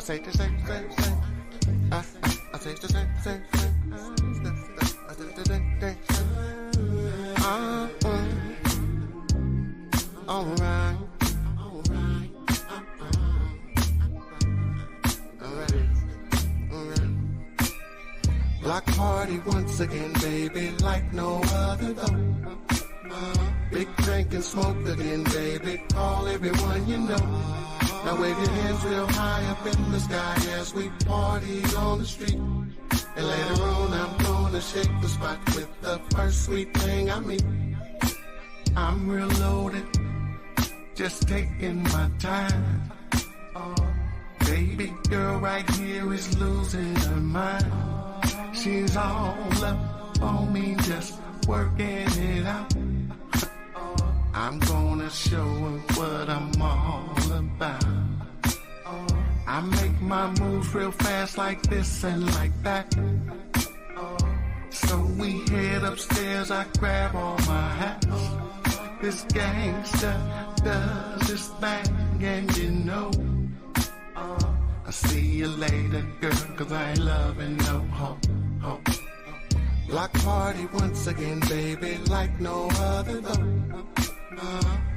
say the same. I say the same. Alright. Block party once again, baby, like no other though. Big drink and smoke again, baby. Call everyone you know. Now wave your hands real high up in the sky as we party on the street. And later on I'm gonna shake the spot with the first sweet thing I meet. I'm real loaded, just taking my time. Baby girl right here is losing her mind. She's all up on me, just working it out. I'm gonna show her what I'm all about. I make my moves real fast like this and like that. So we head upstairs, I grab all my hats. This gangster does this thing and you know. I'll see you later, girl, cause I ain't loving no hoe. Block party once again, baby, like no other though.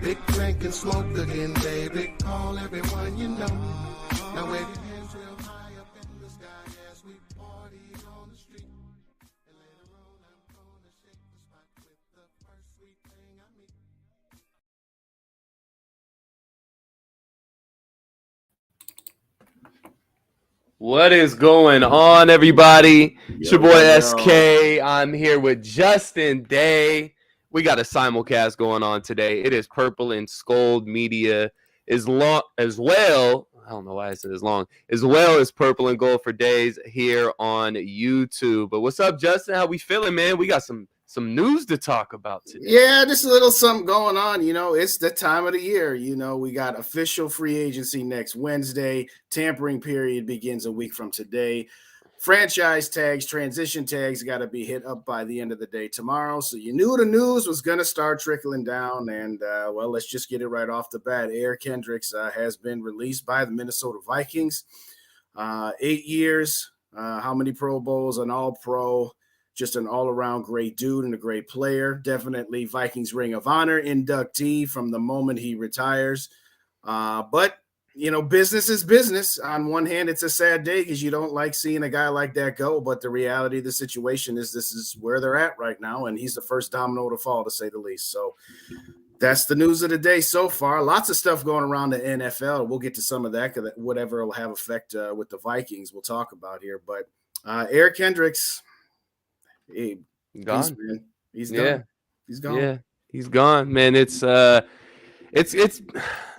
Big drink and smoke again, baby. Call everyone you know. Now wave your hands real high up in the sky as we party on the street. And later on I'm gonna shake the spot with the first sweet thing I meet. What is going on, everybody? It's your boy SK. I'm here with Justin Day. We got a simulcast going on today. It is Purple and Skol Media as well. I don't know why I said as long. As well as Purple and Gold for Days here on YouTube. But what's up, Justin? How we feeling, man? We got some news to talk about today. Yeah, just a little something going on. You know, it's the time of the year. You know, we got official free agency next Wednesday. Tampering period begins a week from today. Franchise tags, transition tags got to be hit up by the end of the day tomorrow. So you knew the news was going to start trickling down. And, well, let's just get it right off the bat. Kendricks has been released by the Minnesota Vikings. 8 years, how many Pro Bowls, an all-pro, just an all-around great dude and a great player. Definitely Vikings Ring of Honor inductee from the moment he retires. But you know, business is business. On one hand, it's a sad day because you don't like seeing a guy like that go. But the reality of the situation is this is where they're at right now. And he's the first domino to fall, to say the least. So that's the news of the day so far. Lots of stuff going around the NFL. We'll get to some of that because whatever will have effect with the Vikings we'll talk about here. But Derrick Henry, he's gone. He's done. Yeah. He's gone. Yeah, he's gone, man.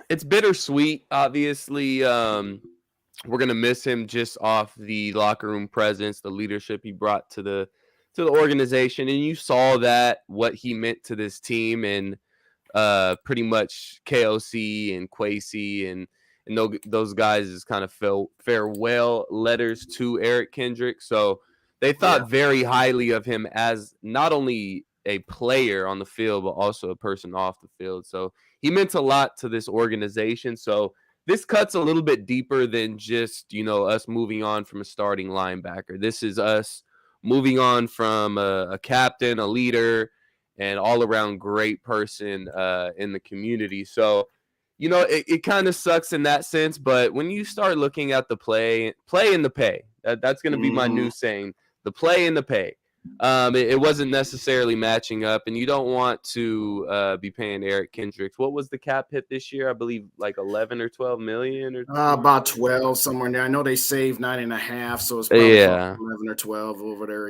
It's bittersweet. Obviously, we're gonna miss him just off the locker room presence, the leadership he brought to the organization, and you saw that what he meant to this team, and pretty much KOC and Kwesi and those guys is kind of farewell letters to Derrick Henry. So they thought very highly of him as not only a player on the field, but also a person off the field. So he meant a lot to this organization. So this cuts a little bit deeper than just, you know, us moving on from a starting linebacker. This is us moving on from a captain, a leader, and all-around great person in the community. So, you know, it kind of sucks in that sense. But when you start looking at the play and the pay, that's going to be my new saying, the play and the pay. It wasn't necessarily matching up, and you don't want to be paying Derrick Henry. What was the cap hit this year? I believe like 11 or 12 million, or about 12 somewhere in there. I know they saved 9.5, so it's probably 11 or 12 over there.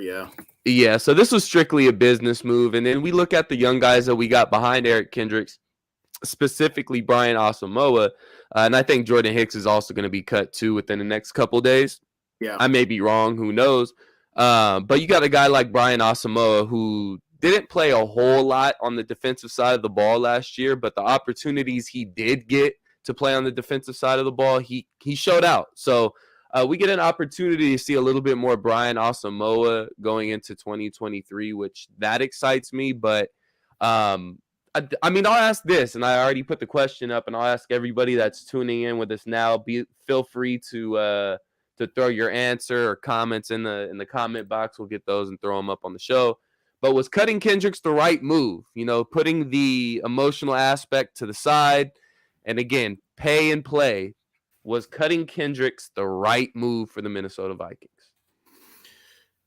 Yeah. So this was strictly a business move, and then we look at the young guys that we got behind Derrick Henry, specifically Brian Asamoah, and I think Jordan Hicks is also going to be cut too within the next couple days. Yeah, I may be wrong. Who knows? But you got a guy like Brian Asamoah who didn't play a whole lot on the defensive side of the ball last year, but the opportunities he did get to play on the defensive side of the ball, he showed out. So we get an opportunity to see a little bit more Brian Asamoah going into 2023, which that excites me. But I mean, I'll ask this, and I already put the question up, and I'll ask everybody that's tuning in with us now. Feel free to throw your answer or comments in the comment box. We'll get those and throw them up on the show. But was cutting Kendricks the right move? Putting the emotional aspect to the side, and again, pay and play. Was cutting Kendricks the right move for the Minnesota Vikings?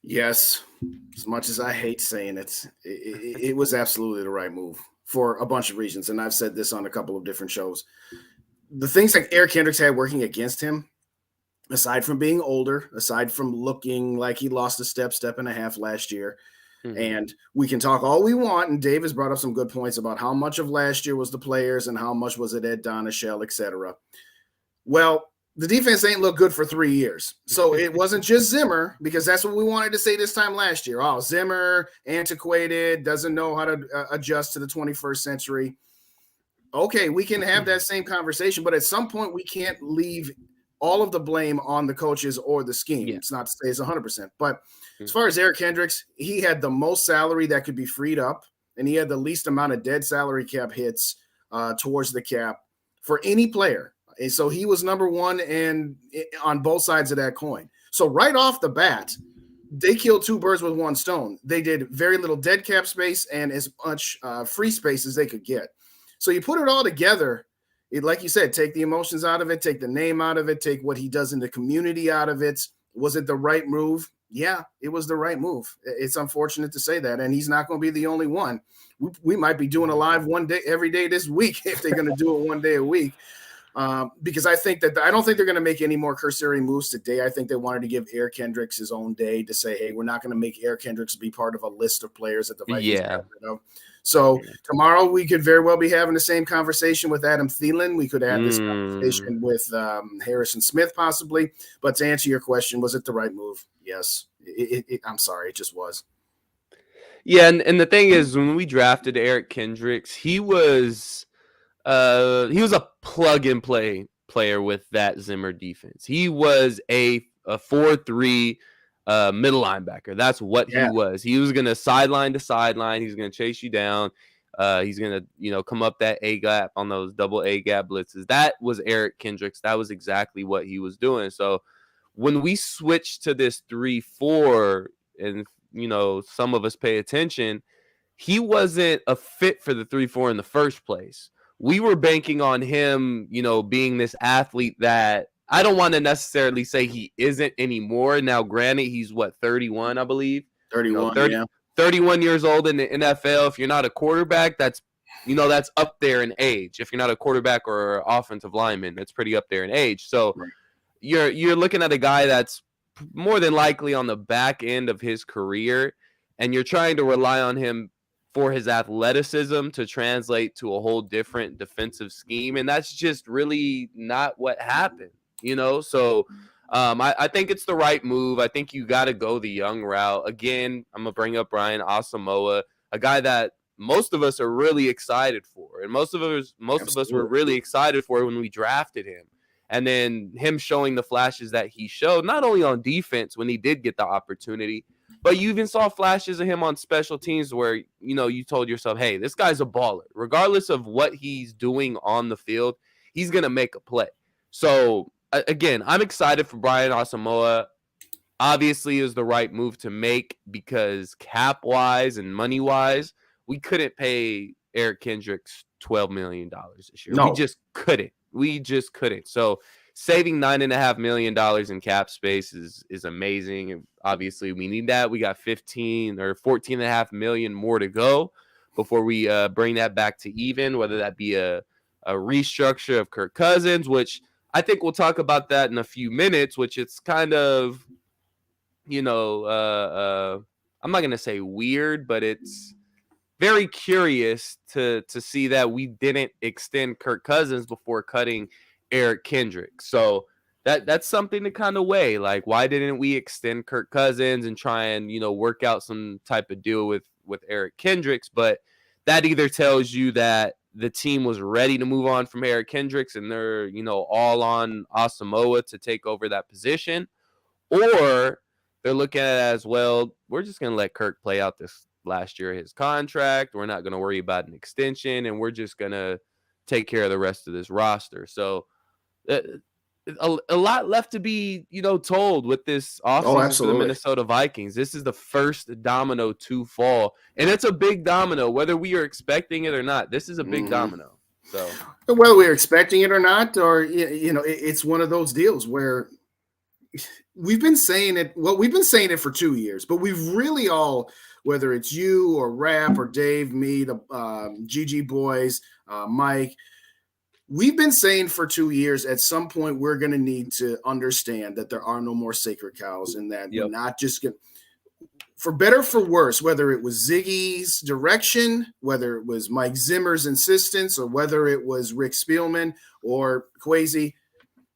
Yes, as much as I hate saying it, it was absolutely the right move for a bunch of reasons. And I've said this on a couple of different shows. The things like Derrick Henry had working against him, aside from being older, aside from looking like he lost a step and a half last year, and we can talk all we want, and Dave has brought up some good points about how much of last year was the players and how much was it Ed Donachelle, et cetera. Well, the defense ain't looked good for 3 years. So it wasn't just Zimmer, because that's what we wanted to say this time last year. Oh, Zimmer, antiquated, doesn't know how to adjust to the 21st century. Okay, we can have that same conversation, but at some point we can't leave all of the blame on the coaches or the scheme. Yeah. It's not to say it's 100%. But as far as Derrick Henry, he had the most salary that could be freed up, and he had the least amount of dead salary cap hits towards the cap for any player. And so he was number one and on both sides of that coin. So right off the bat, they killed two birds with one stone. They did very little dead cap space and as much free space as they could get. So you put it all together, like you said, take the emotions out of it, take the name out of it, take what he does in the community out of it. Was it the right move? Yeah, it was the right move. It's unfortunate to say that, and he's not going to be the only one. We might be doing a live one day every day this week if they're going to do it one day a week. Because I don't think they're going to make any more cursory moves today. I think they wanted to give Derrick Kendricks his own day to say, hey, we're not going to make Derrick Kendricks be part of a list of players that the Vikings got rid of. So tomorrow we could very well be having the same conversation with Adam Thielen. We could have this conversation with Harrison Smith possibly. But to answer your question, was it the right move? Yes. I'm sorry, it just was. Yeah, and the thing is, when we drafted Derrick Kendricks, he was a plug-and-play player with that Zimmer defense. He was a 4-3 middle linebacker. That's what he was. He was going to sideline to sideline. He's going to chase you down. He's going to, come up that A-gap on those double A-gap blitzes. That was Derrick Kendricks. That was exactly what he was doing. So when we switched to this 3-4 and, some of us pay attention, he wasn't a fit for the 3-4 in the first place. We were banking on him, being this athlete that I don't want to necessarily say he isn't anymore. Now, granted, he's 31, I believe. 31, 31 years old in the NFL. If you're not a quarterback, that's up there in age. If you're not a quarterback or offensive lineman, that's pretty up there in age. So you're looking at a guy that's more than likely on the back end of his career, and you're trying to rely on him for his athleticism to translate to a whole different defensive scheme. And that's just really not what happened, So I think it's the right move. I think you got to go the young route. Again, I'm going to bring up Brian Asamoah, a guy that most of us are really excited for. And most of us were really excited for when we drafted him. And then him showing the flashes that he showed, not only on defense when he did get the opportunity, but you even saw flashes of him on special teams where, you told yourself, hey, this guy's a baller. Regardless of what he's doing on the field, he's going to make a play. So, again, I'm excited for Brian Asamoah. Obviously, is the right move to make because cap-wise and money-wise, we couldn't pay Derrick Kendricks $12 million this year. No. We just couldn't. So saving $9.5 million in cap space is amazing. And obviously, we need that. We got 15 or 14.5 million more to go before we bring that back to even, whether that be a restructure of Kirk Cousins, which I think we'll talk about that in a few minutes, which it's kind of, I'm not going to say weird, but it's very curious to see that we didn't extend Kirk Cousins before cutting Derrick Kendricks. So that's something to kind of weigh. Like, why didn't we extend Kirk Cousins and try and, work out some type of deal with Derrick Kendricks? But that either tells you that the team was ready to move on from Derrick Kendricks and they're, all on Asamoah to take over that position, or they're looking at it as, well, we're just going to let Kirk play out this last year of his contract. We're not going to worry about an extension, and we're just going to take care of the rest of this roster. So a lot left to be, told with this offseason for the Minnesota Vikings. This is the first domino to fall, and it's a big domino, whether we are expecting it or not. This is a big domino. So whether we're expecting it or not, or, it's one of those deals where we've been saying it. Well, we've been saying it for 2 years, but we've really all, whether it's you or Rap or Dave, me, the GG boys, Mike, we've been saying for 2 years, at some point, we're going to need to understand that there are no more sacred cows, and that we're not just going to, for better, for worse, whether it was Ziggy's direction, whether it was Mike Zimmer's insistence, or whether it was Rick Spielman or Kwesi,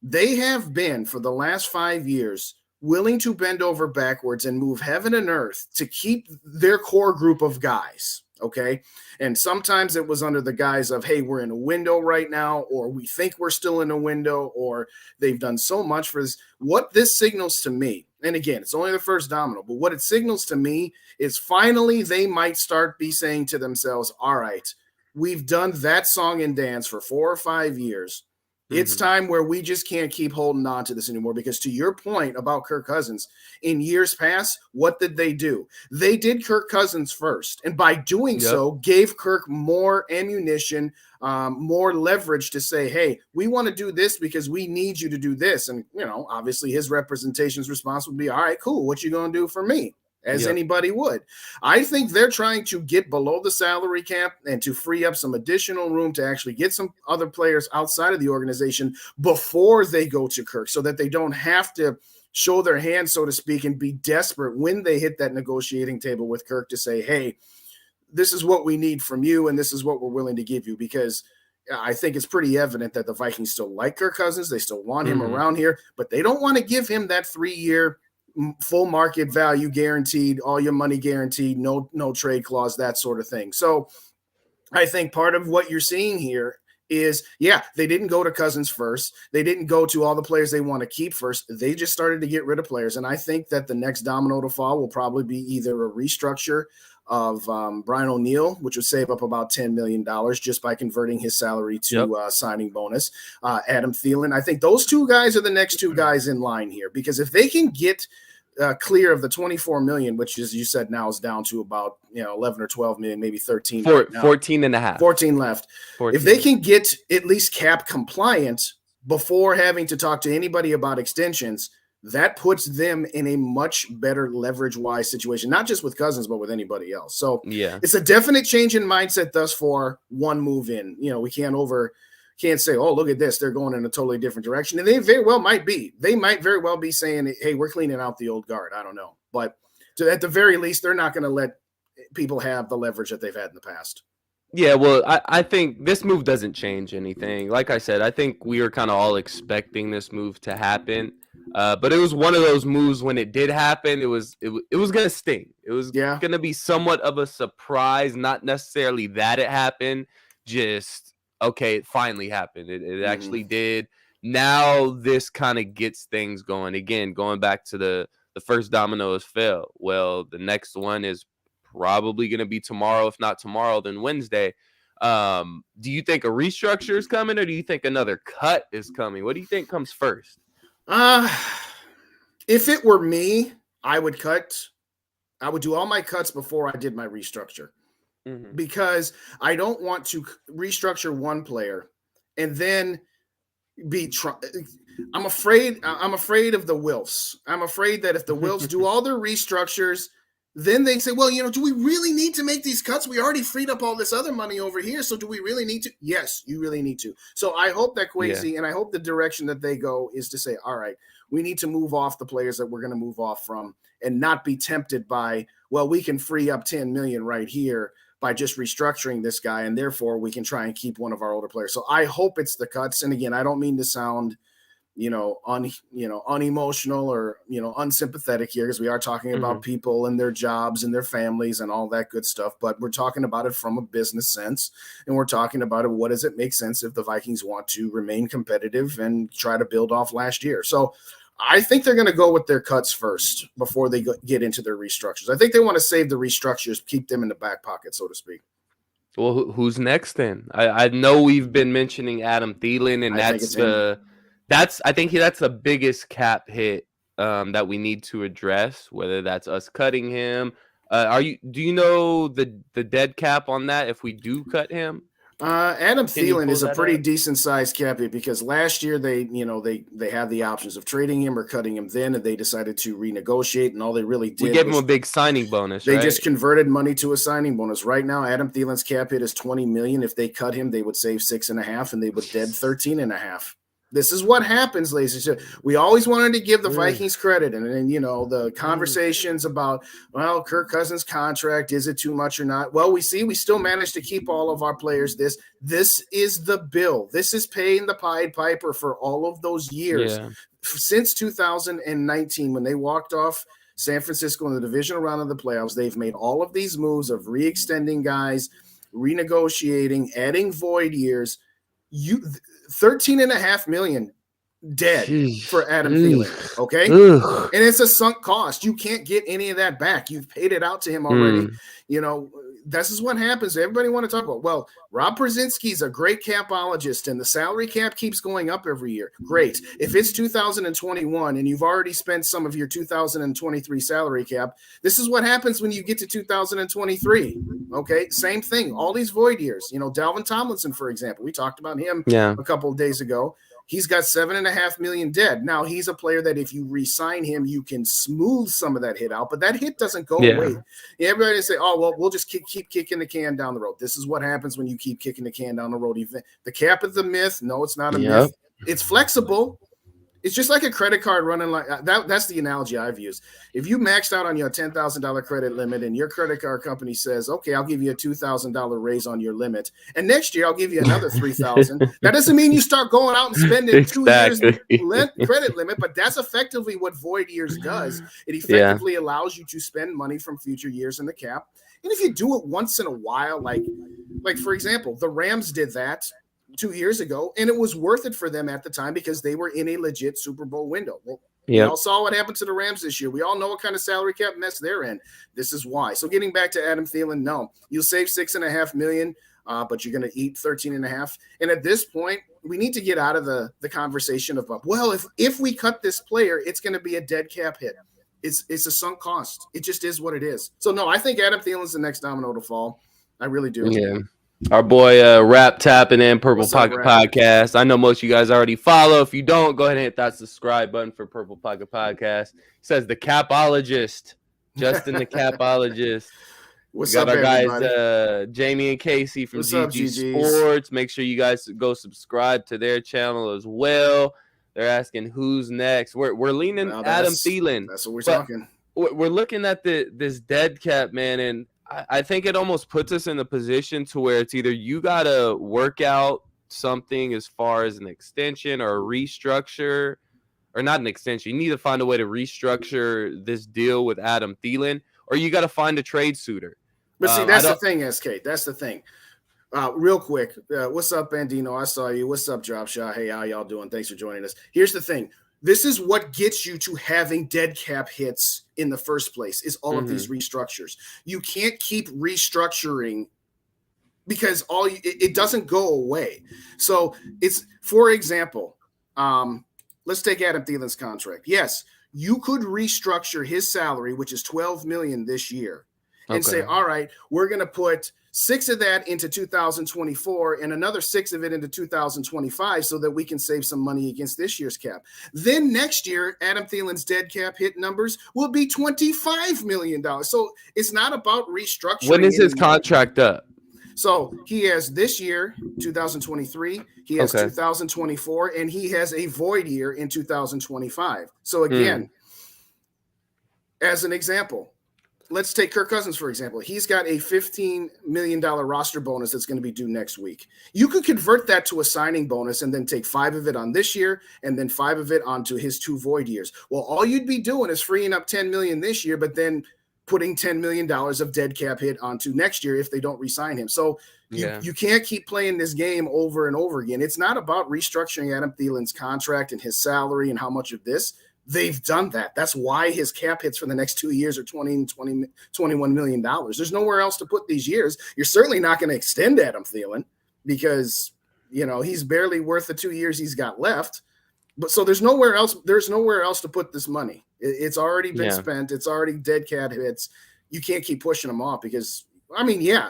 they have been, for the last 5 years, willing to bend over backwards and move heaven and earth to keep their core group of guys, okay? And sometimes it was under the guise of, hey, we're in a window right now, or we think we're still in a window, or they've done so much for this. What this signals to me, and again, it's only the first domino, but what it signals to me is finally they might start be saying to themselves, all right, we've done that song and dance for 4 or 5 years. It's time where we just can't keep holding on to this anymore, because to your point about Kirk Cousins, in years past, what did they do? They did Kirk Cousins first, and by doing so, gave Kirk more ammunition, more leverage to say, hey, we want to do this because we need you to do this. And, obviously his representation's response would be, all right, cool, what you going to do for me? As anybody would. I think they're trying to get below the salary cap and to free up some additional room to actually get some other players outside of the organization before they go to Kirk, so that they don't have to show their hand, so to speak, and be desperate when they hit that negotiating table with Kirk to say, hey, this is what we need from you, and this is what we're willing to give you. Because I think it's pretty evident that the Vikings still like Kirk Cousins. They still want him around here, but they don't want to give him that 3-year full market value guaranteed, all your money guaranteed, no trade clause, that sort of thing. So I think part of what you're seeing here is, they didn't go to Cousins first. They didn't go to all the players they want to keep first. They just started to get rid of players. And I think that the next domino to fall will probably be either a restructure of Brian O'Neill, which would save up about $10 million just by converting his salary to signing bonus. Adam Thielen. I think those two guys are the next two guys in line here, because if they can get clear of the $24 million, which, as you said, now is down to about 11 or 12 million, maybe 13. 14 and a half. 14 left. 14. If they can get at least cap compliant before having to talk to anybody about extensions, that puts them in a much better leverage-wise situation, not just with Cousins, but with anybody else. So it's a definite change in mindset thus far, one move in. We can't say, oh, look at this, they're going in a totally different direction. And they very well might be. They might very well be saying, hey, we're cleaning out the old guard. I don't know. But at the very least, they're not going to let people have the leverage that they've had in the past. Yeah, well, I think this move doesn't change anything. Like I said, I think we were kind of all expecting this move to happen. But it was one of those moves when it did happen, it was going to sting. It was going to be somewhat of a surprise, not necessarily that it happened, just, okay, it finally happened. It actually did. Now this kind of gets things going. Again, going back to the first domino has failed. Well, the next one is probably going to be tomorrow. If not tomorrow, then Wednesday. Do you think a restructure is coming, or do you think another cut is coming? What do you think comes first? If it were me, I would cut. I would do all my cuts before I did my restructure, because I don't want to restructure one player and then I'm afraid of the Wilfs. I'm afraid that if the Wilfs do all their restructures, then they say, well, do we really need to make these cuts? We already freed up all this other money over here. So do we really need to? Yes, you really need to. So I hope that Kwesi and I hope the direction that they go is to say, all right, we need to move off the players that we're going to move off from, and not be tempted by, well, we can free up 10 million right here by just restructuring this guy, and therefore we can try and keep one of our older players. So I hope it's the cuts. And again, I don't mean to sound, unemotional or, unsympathetic here, because we are talking about people and their jobs and their families and all that good stuff. But we're talking about it from a business sense, and we're talking about it. What does it make sense if the Vikings want to remain competitive and try to build off last year? So I think they're going to go with their cuts first before they get into their restructures. I think they want to save the restructures, keep them in the back pocket, so to speak. Well, who's next then? I know we've been mentioning Adam Thielen, and I think that's the biggest cap hit that we need to address. Whether that's us cutting him, do you know the dead cap on that if we do cut him? Adam Thielen is a pretty decent sized cap hit because last year they had the options of trading him or cutting him then, and they decided to renegotiate, and all they really did we gave him a big signing bonus. They just converted money to a signing bonus. Right now, Adam Thielen's cap hit is $20 million. If they cut him, they would save $6.5 million, and they would dead $13.5 million. This is what happens, ladies and gentlemen. We always wanted to give the Vikings credit. And then, the conversations about, well, Kirk Cousins' contract, is it too much or not? Well, we still managed to keep all of our players. This is the bill. This is paying the Pied Piper for all of those years. Yeah. Since 2019, when they walked off San Francisco in the divisional round of the playoffs, they've made all of these moves of re-extending guys, renegotiating, adding void years. $13.5 million dead for Adam Thielen, okay? And it's a sunk cost. You can't get any of that back. You've paid it out to him already. This is what happens. Everybody want to talk about, well, Rob Brzezinski's a great capologist, and the salary cap keeps going up every year. Great. If it's 2021 and you've already spent some of your 2023 salary cap, this is what happens when you get to 2023. Okay, same thing. All these void years. Dalvin Tomlinson, for example, we talked about him a couple of days ago. He's got $7.5 million dead. Now, he's a player that if you re-sign him, you can smooth some of that hit out, but that hit doesn't go away. Everybody say, oh, well, we'll just keep kicking the can down the road. This is what happens when you keep kicking the can down the road. The cap is the myth. No, it's not a myth. It's flexible. It's just like a credit card running like that. That's the analogy I've used. If you maxed out on your $10,000 credit limit and your credit card company says, okay, I'll give you a $2,000 raise on your limit, and next year I'll give you another $3,000. That doesn't mean you start going out and spending 2 years credit limit, but that's effectively what void years does. It effectively allows you to spend money from future years in the cap. And if you do it once in a while, like for example, the Rams did that 2 years ago, and it was worth it for them at the time because they were in a legit Super Bowl window. Well, we all saw what happened to the Rams this year. We all know what kind of salary cap mess they're in. This is why. So getting back to Adam Thielen, no, you'll save $6.5 million, but you're going to eat $13.5 million. And at this point, we need to get out of the conversation of, well, if we cut this player, it's going to be a dead cap hit. It's a sunk cost. It just is what it is. So no, I think Adam Thielen's the next domino to fall. I really do. Yeah. Our boy Rap Tapping in Purple Pocket Podcast. I know most of you guys already follow. If you don't, go ahead and hit that subscribe button for Purple Pocket Podcast. It says the Capologist, Justin the Capologist. What's up, our guys? Jamie and Casey from GG Sports. Make sure you guys go subscribe to their channel as well. They're asking who's next. We're leaning Adam Thielen. That's what we're talking. We're looking at this dead cap, man, and I think it almost puts us in the position to where it's either you got to work out something as far as an extension or a restructure, or not an extension. You need to find a way to restructure this deal with Adam Thielen, or you got to find a trade suitor. But see, that's the thing, SK. That's the thing. Real quick, what's up, Bandino? I saw you. What's up, Drop Shot? Hey, how y'all doing? Thanks for joining us. Here's the thing. This is what gets you to having dead cap hits in the first place, is all of these restructures. You can't keep restructuring because it doesn't go away. So it's, for example, let's take Adam Thielen's contract. Yes, you could restructure his salary, which is $12 million this year, and say, all right, we're going to put 6 of that into 2024 and another 6 of it into 2025 so that we can save some money against this year's cap. Then next year, Adam Thielen's dead cap hit numbers will be $25 million. So it's not about restructuring. When is his contract up? So he has this year, 2023, he has 2024, and he has a void year in 2025. So again, as an example, let's take Kirk Cousins, for example. He's got a $15 million roster bonus that's going to be due next week. You could convert that to a signing bonus and then take 5 of it on this year and then 5 of it onto his 2 void years. Well, all you'd be doing is freeing up $10 million this year, but then putting $10 million of dead cap hit onto next year if they don't re-sign him. So you can't keep playing this game over and over again. It's not about restructuring Adam Thielen's contract and his salary and how much of this. they've done that. That's why his cap hits for the next 2 years are $21 million. There's nowhere else to put these years. You're certainly not going to extend Adam Thielen because, he's barely worth the 2 years he's got left. But so there's nowhere else to put this money. It's already been spent. It's already dead cap hits. You can't keep pushing them off because,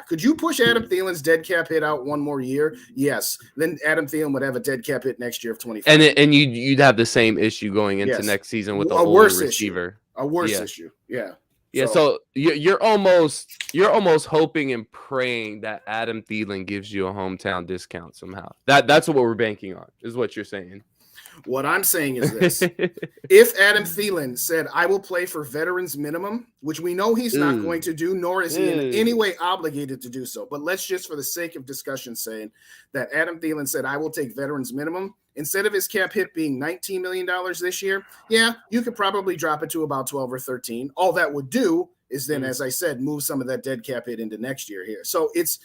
could you push Adam Thielen's dead cap hit out one more year? Yes. Then Adam Thielen would have a dead cap hit next year of 25. And you'd have the same issue going into next season with the older receiver. A worse issue. Yeah. Yeah, so you're almost hoping and praying that Adam Thielen gives you a hometown discount somehow. That's what we're banking on, is what you're saying. What I'm saying is this. If Adam Thielen said, I will play for veterans minimum, which we know he's not going to do, nor is he in any way obligated to do so. But let's just, for the sake of discussion, say that Adam Thielen said, I will take veterans minimum. Instead of his cap hit being $19 million this year, you could probably drop it to about 12 or 13. All that would do is then, as I said, move some of that dead cap hit into next year here. So it's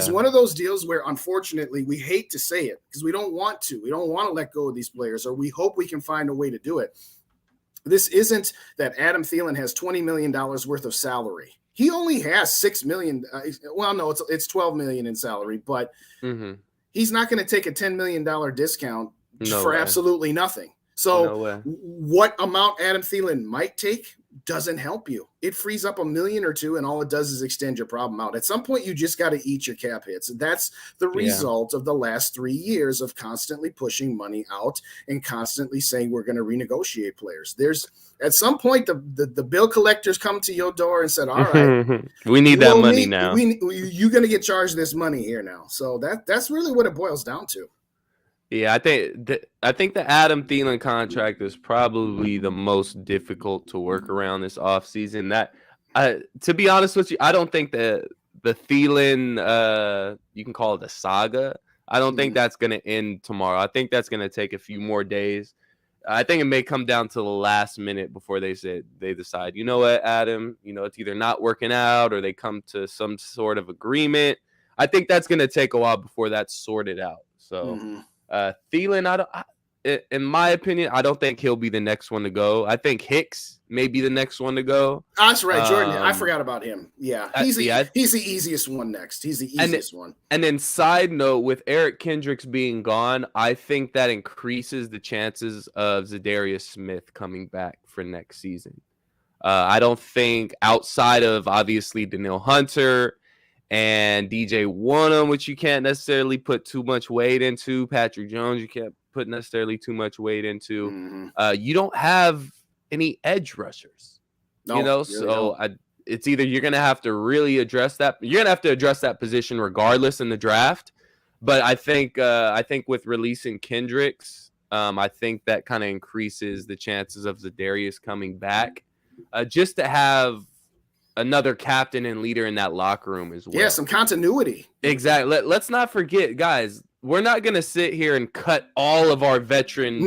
one of those deals where, unfortunately, we hate to say it because we don't want to. We don't want to let go of these players, or we hope we can find a way to do it. This isn't that Adam Thielen has $20 million worth of salary. He only has $6 million. It's $12 million in salary, but he's not going to take a $10 million discount for absolutely nothing. So what amount Adam Thielen might take doesn't help you. It frees up $1 million or $2 million, and all it does is extend your problem out. At some point, you just got to eat your cap hits. That's the result of the last 3 years of constantly pushing money out and constantly saying we're going to renegotiate players. At some point, the bill collectors come to your door and said, all right, we need that money now. You're going to get charged this money here now. So that's really what it boils down to. Yeah, I think the Adam Thielen contract is probably the most difficult to work around this offseason. To be honest with you, I don't think the Thielen, you can call it a saga, I don't think that's going to end tomorrow. I think that's going to take a few more days. I think it may come down to the last minute before they decide, you know what, Adam, it's either not working out or they come to some sort of agreement. I think that's going to take a while before that's sorted out. So. Thielen, in my opinion, I don't think he'll be the next one to go. I think Hicks may be the next one to go. Oh, that's right, Jordan. I forgot about him. Yeah, he's the easiest one next. He's the easiest one. And then, side note, with Eric Kendricks being gone, I think that increases the chances of Zadarius Smith coming back for next season. I don't think, outside of obviously Daniil Hunter and DJ Wonnum, which you can't necessarily put too much weight into. Patrick Jones, you can't put necessarily too much weight into. You don't have any edge rushers, so it's either you're going to have to really address that. You're going to have to address that position regardless in the draft. But I think with releasing Kendricks, I think that kind of increases the chances of Zadarius coming back, just to have another captain and leader in that locker room as well. Yeah, some continuity. Exactly. Let's not forget, guys, we're not going to sit here and cut all of our veteran,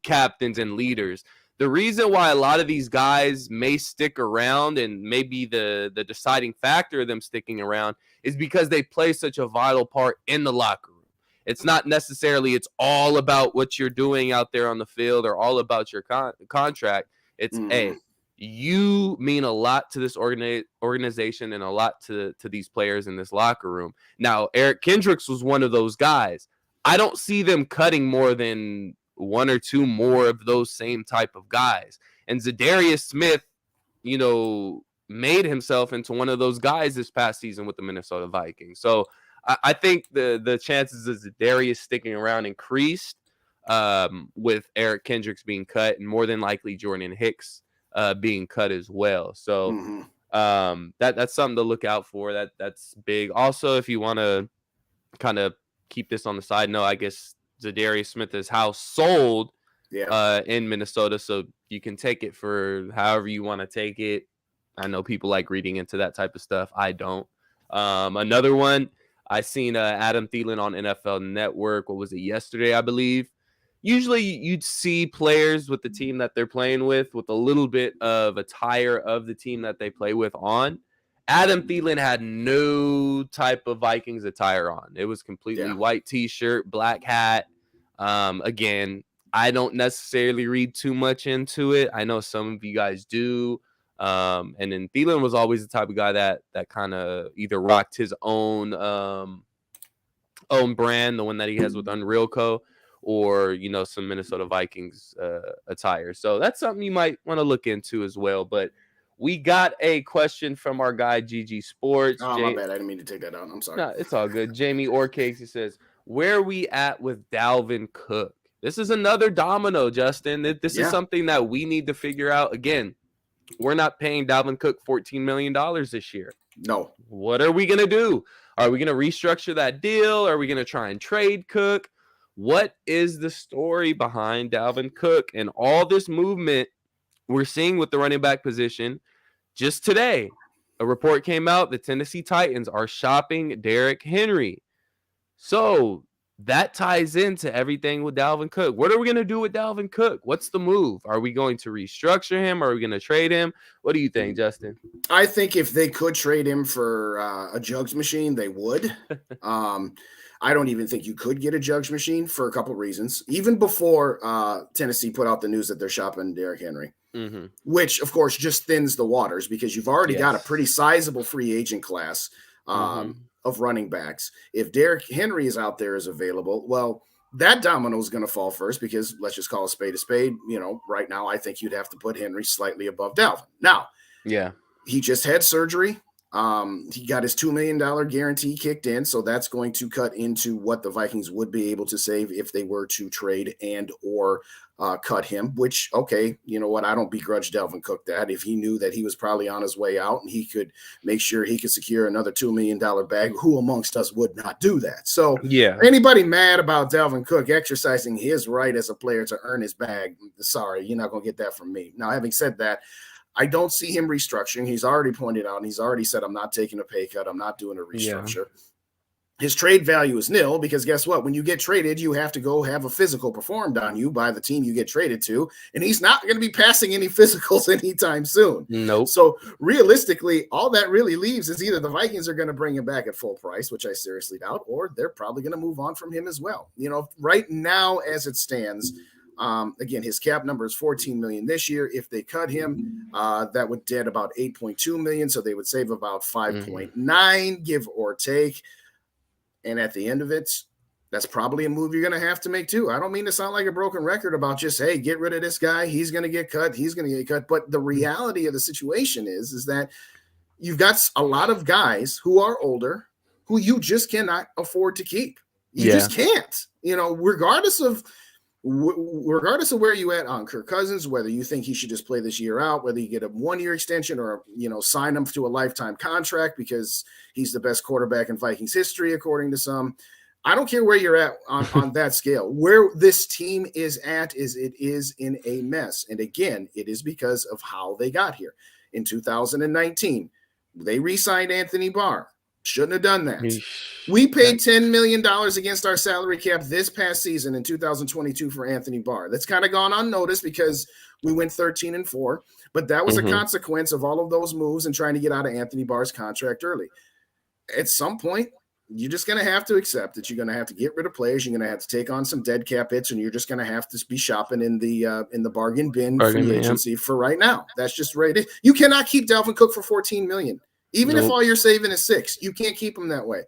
captains and leaders. The reason why a lot of these guys may stick around and maybe the deciding factor of them sticking around is because they play such a vital part in the locker room. It's not necessarily it's all about what you're doing out there on the field or all about your contract. It's, hey, you mean a lot to this organization and a lot to these players in this locker room. Now, Eric Kendricks was one of those guys. I don't see them cutting more than one or two more of those same type of guys. And Zadarius Smith, made himself into one of those guys this past season with the Minnesota Vikings. So I think the chances of Zadarius sticking around increased with Eric Kendricks being cut and more than likely Jordan Hicks being cut as well. So that's something to look out for. That's big. Also, if you want to kind of keep this on the side note, I guess Zadarius Smith's house sold in Minnesota, so you can take it for however you want to take it. I know people like reading into that type of stuff. I don't. Another one, I seen Adam Thielen on NFL Network. What was it, yesterday, I believe? Usually you'd see players with the team that they're playing with a little bit of attire of the team that they play with on. Adam Thielen had no type of Vikings attire on. It was completely white T-shirt, black hat. Again, I don't necessarily read too much into it. I know some of you guys do. And then Thielen was always the type of guy that kind of either rocked his own brand, the one that he has with Unreal Co., or some Minnesota Vikings attire. So that's something you might want to look into as well. But we got a question from our guy GG Sports. Oh, my bad. I didn't mean to take that out. I'm sorry. No, it's all good. Jamie Orcakes, he says, where are we at with Dalvin Cook? This is another domino, Justin. This is something that we need to figure out. Again, we're not paying Dalvin Cook $14 million this year. No. What are we going to do? Are we going to restructure that deal? Are we going to try and trade Cook? What is the story behind Dalvin Cook and all this movement we're seeing with the running back position? Just today, a report came out. The Tennessee Titans are shopping Derrick Henry. So that ties into everything with Dalvin Cook. What are we going to do with Dalvin Cook? What's the move? Are we going to restructure him? Are we going to trade him? What do you think, Justin? I think if they could trade him for a jugs machine, they would. I don't even think you could get a jugs machine for a couple of reasons. Even before Tennessee put out the news that they're shopping Derrick Henry, which, of course, just thins the waters because you've already got a pretty sizable free agent class of running backs. If Derrick Henry is out there as available, well, that domino is going to fall first because let's just call a spade a spade. Right now, I think you'd have to put Henry slightly above Dalvin. Now, he just had surgery. He got his $2 million guarantee kicked in, so that's going to cut into what the Vikings would be able to save if they were to trade and or cut him, which, okay, you know what? I don't begrudge Dalvin Cook that. If he knew that he was probably on his way out and he could make sure he could secure another $2 million bag, who amongst us would not do that? So anybody mad about Dalvin Cook exercising his right as a player to earn his bag, sorry, you're not going to get that from me. Now, having said that, I don't see him restructuring. He's already pointed out, and he's already said, I'm not taking a pay cut. I'm not doing a restructure. His trade value is nil because guess what? When you get traded, you have to go have a physical performed on you by the team you get traded to, and he's not going to be passing any physicals anytime soon. Nope. So realistically, all that really leaves is either the Vikings are going to bring him back at full price, which I seriously doubt, or they're probably going to move on from him as well. Right now as it stands, again, his cap number is $14 million this year. If they cut him, that would dead about $8.2 million. So they would save about 5.9, give or take. And at the end of it, that's probably a move you're going to have to make too. I don't mean to sound like a broken record about just, hey, get rid of this guy. He's going to get cut. He's going to get cut. But the reality of the situation is that you've got a lot of guys who are older who you just cannot afford to keep. You just can't, regardless of where you at on Kirk Cousins, whether you think he should just play this year out, whether you get a 1-year extension or, sign him to a lifetime contract because he's the best quarterback in Vikings history, according to some. I don't care where you're at on that scale. Where this team is at is it is in a mess. And again, it is because of how they got here. In 2019, they re-signed Anthony Barr. Shouldn't have done that. We paid $10 million against our salary cap this past season in 2022 for Anthony Barr. That's kind of gone unnoticed because we went 13-4, but that was a consequence of all of those moves and trying to get out of Anthony Barr's contract early. At some point, you're just going to have to accept that you're going to have to get rid of players. You're going to have to take on some dead cap hits, and you're just going to have to be shopping in the bargain bin free agency for right now. That's just right. You cannot keep Dalvin Cook for $14 million. Even if all you're saving is $6 million, you can't keep them that way.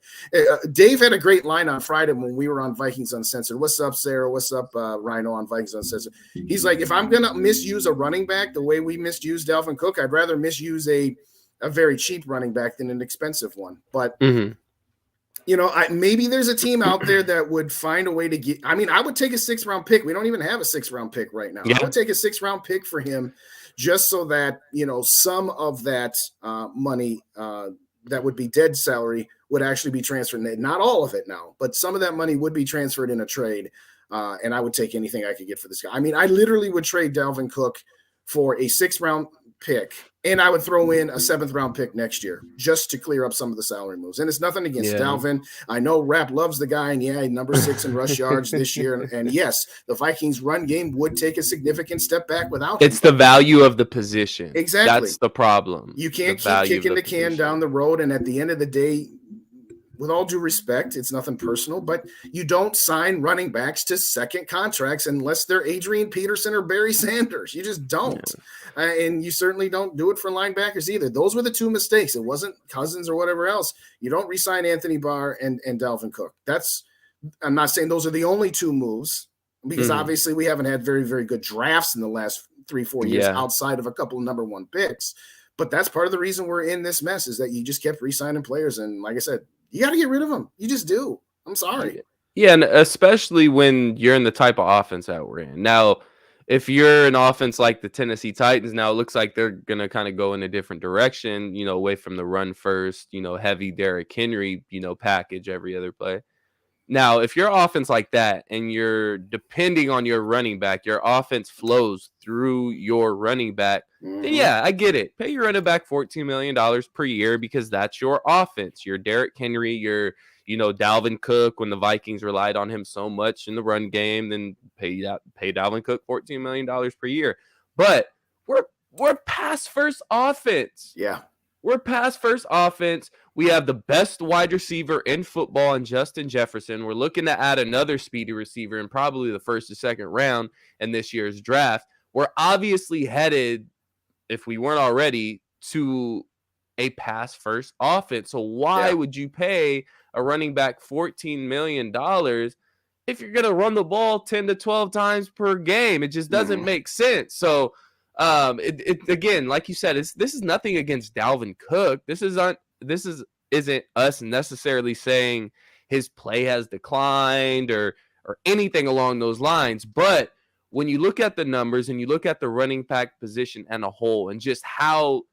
Dave had a great line on Friday when we were on Vikings Uncensored. What's up, Sarah? What's up, Rhino on Vikings Uncensored? He's like, if I'm going to misuse a running back the way we misused Dalvin Cook, I'd rather misuse a very cheap running back than an expensive one. But, maybe there's a team out there that would find a way to get – I mean, I would take a 6th-round pick. We don't even have a 6th-round pick right now. I would take a 6th-round pick for him just so that, some of that money that would be dead salary would actually be transferred. Not all of it now, but some of that money would be transferred in a trade. And I would take anything I could get for this guy. I mean, I literally would trade Dalvin Cook for a 6th-round pick, and I would throw in a 7th-round pick next year just to clear up some of the salary moves. And it's nothing against Dalvin. I know Rap loves the guy, and number 6 in rush yards this year. And yes, the Vikings run game would take a significant step back without him. It's the value of the position. Exactly. That's the problem. You can't keep kicking the can down the road. And at the end of the day, with all due respect, it's nothing personal, but you don't sign running backs to second contracts unless they're Adrian Peterson or Barry Sanders. You just don't. And you certainly don't do it for linebackers either. Those were the two mistakes. It wasn't Cousins or whatever else. You don't re-sign Anthony Barr and Dalvin Cook. I'm not saying those are the only two moves, because obviously we haven't had very, very good drafts in the last 3-4 years outside of a couple of number one picks. But that's part of the reason we're in this mess, is that you just kept re-signing players. And like I said, you got to get rid of them. You just do. I'm sorry. Yeah, and especially when you're in the type of offense that we're in. Now, if you're an offense like the Tennessee Titans, now it looks like they're going to kind of go in a different direction, away from the run first, heavy Derrick Henry, package every other play. Now, if your offense like that and you're depending on your running back, your offense flows through your running back, then yeah, I get it. Pay your running back $14 million per year because that's your offense. Your Derrick Henry, your Dalvin Cook, when the Vikings relied on him so much in the run game, then pay Dalvin Cook $14 million per year. But we're past first offense. Yeah. We're past first offense. We have the best wide receiver in football in Justin Jefferson. We're looking to add another speedy receiver in probably the first or second round in this year's draft. We're obviously headed, if we weren't already, to a pass first offense. So why would you pay a running back $14 million if you're going to run the ball 10 to 12 times per game? It just doesn't make sense. So again, like you said, this is nothing against Dalvin Cook. This isn't us necessarily saying his play has declined or anything along those lines. But when you look at the numbers and you look at the running back position and a whole, and just how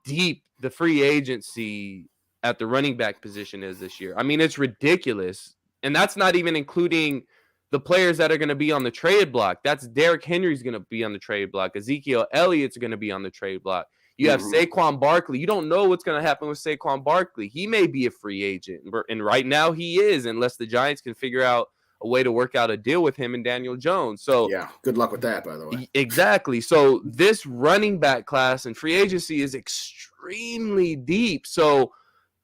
deep the free agency at the running back position is this year, I mean, it's ridiculous. And that's not even including the players that are going to be on the trade block. That's Derrick Henry's going to be on the trade block. Ezekiel Elliott's going to be on the trade block. You have Saquon Barkley. You don't know what's going to happen with Saquon Barkley. He may be a free agent, and right now he is, unless the Giants can figure out a way to work out a deal with him and Daniel Jones. So yeah, good luck with that, by the way. Exactly. So this running back class and free agency is extremely deep. So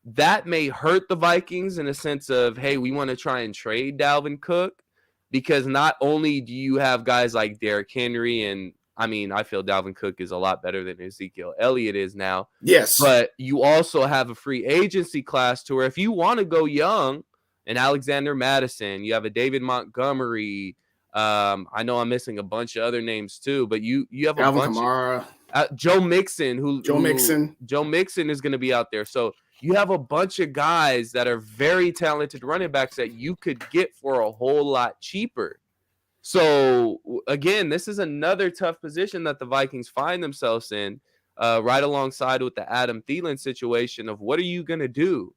that may hurt the Vikings in a sense of, hey, we want to try and trade Dalvin Cook, because not only do you have guys like Derrick Henry, and I mean, I feel Dalvin Cook is a lot better than Ezekiel Elliott is now. Yes. But you also have a free agency class to where if you want to go young, and Alexander Madison, you have a David Montgomery. I know I'm missing a bunch of other names too, but you have Alvin a bunch Kamara. of Joe Mixon, Joe Mixon is going to be out there. So you have a bunch of guys that are very talented running backs that you could get for a whole lot cheaper. So again, this is another tough position that the Vikings find themselves in, right alongside with the Adam Thielen situation of what are you going to do?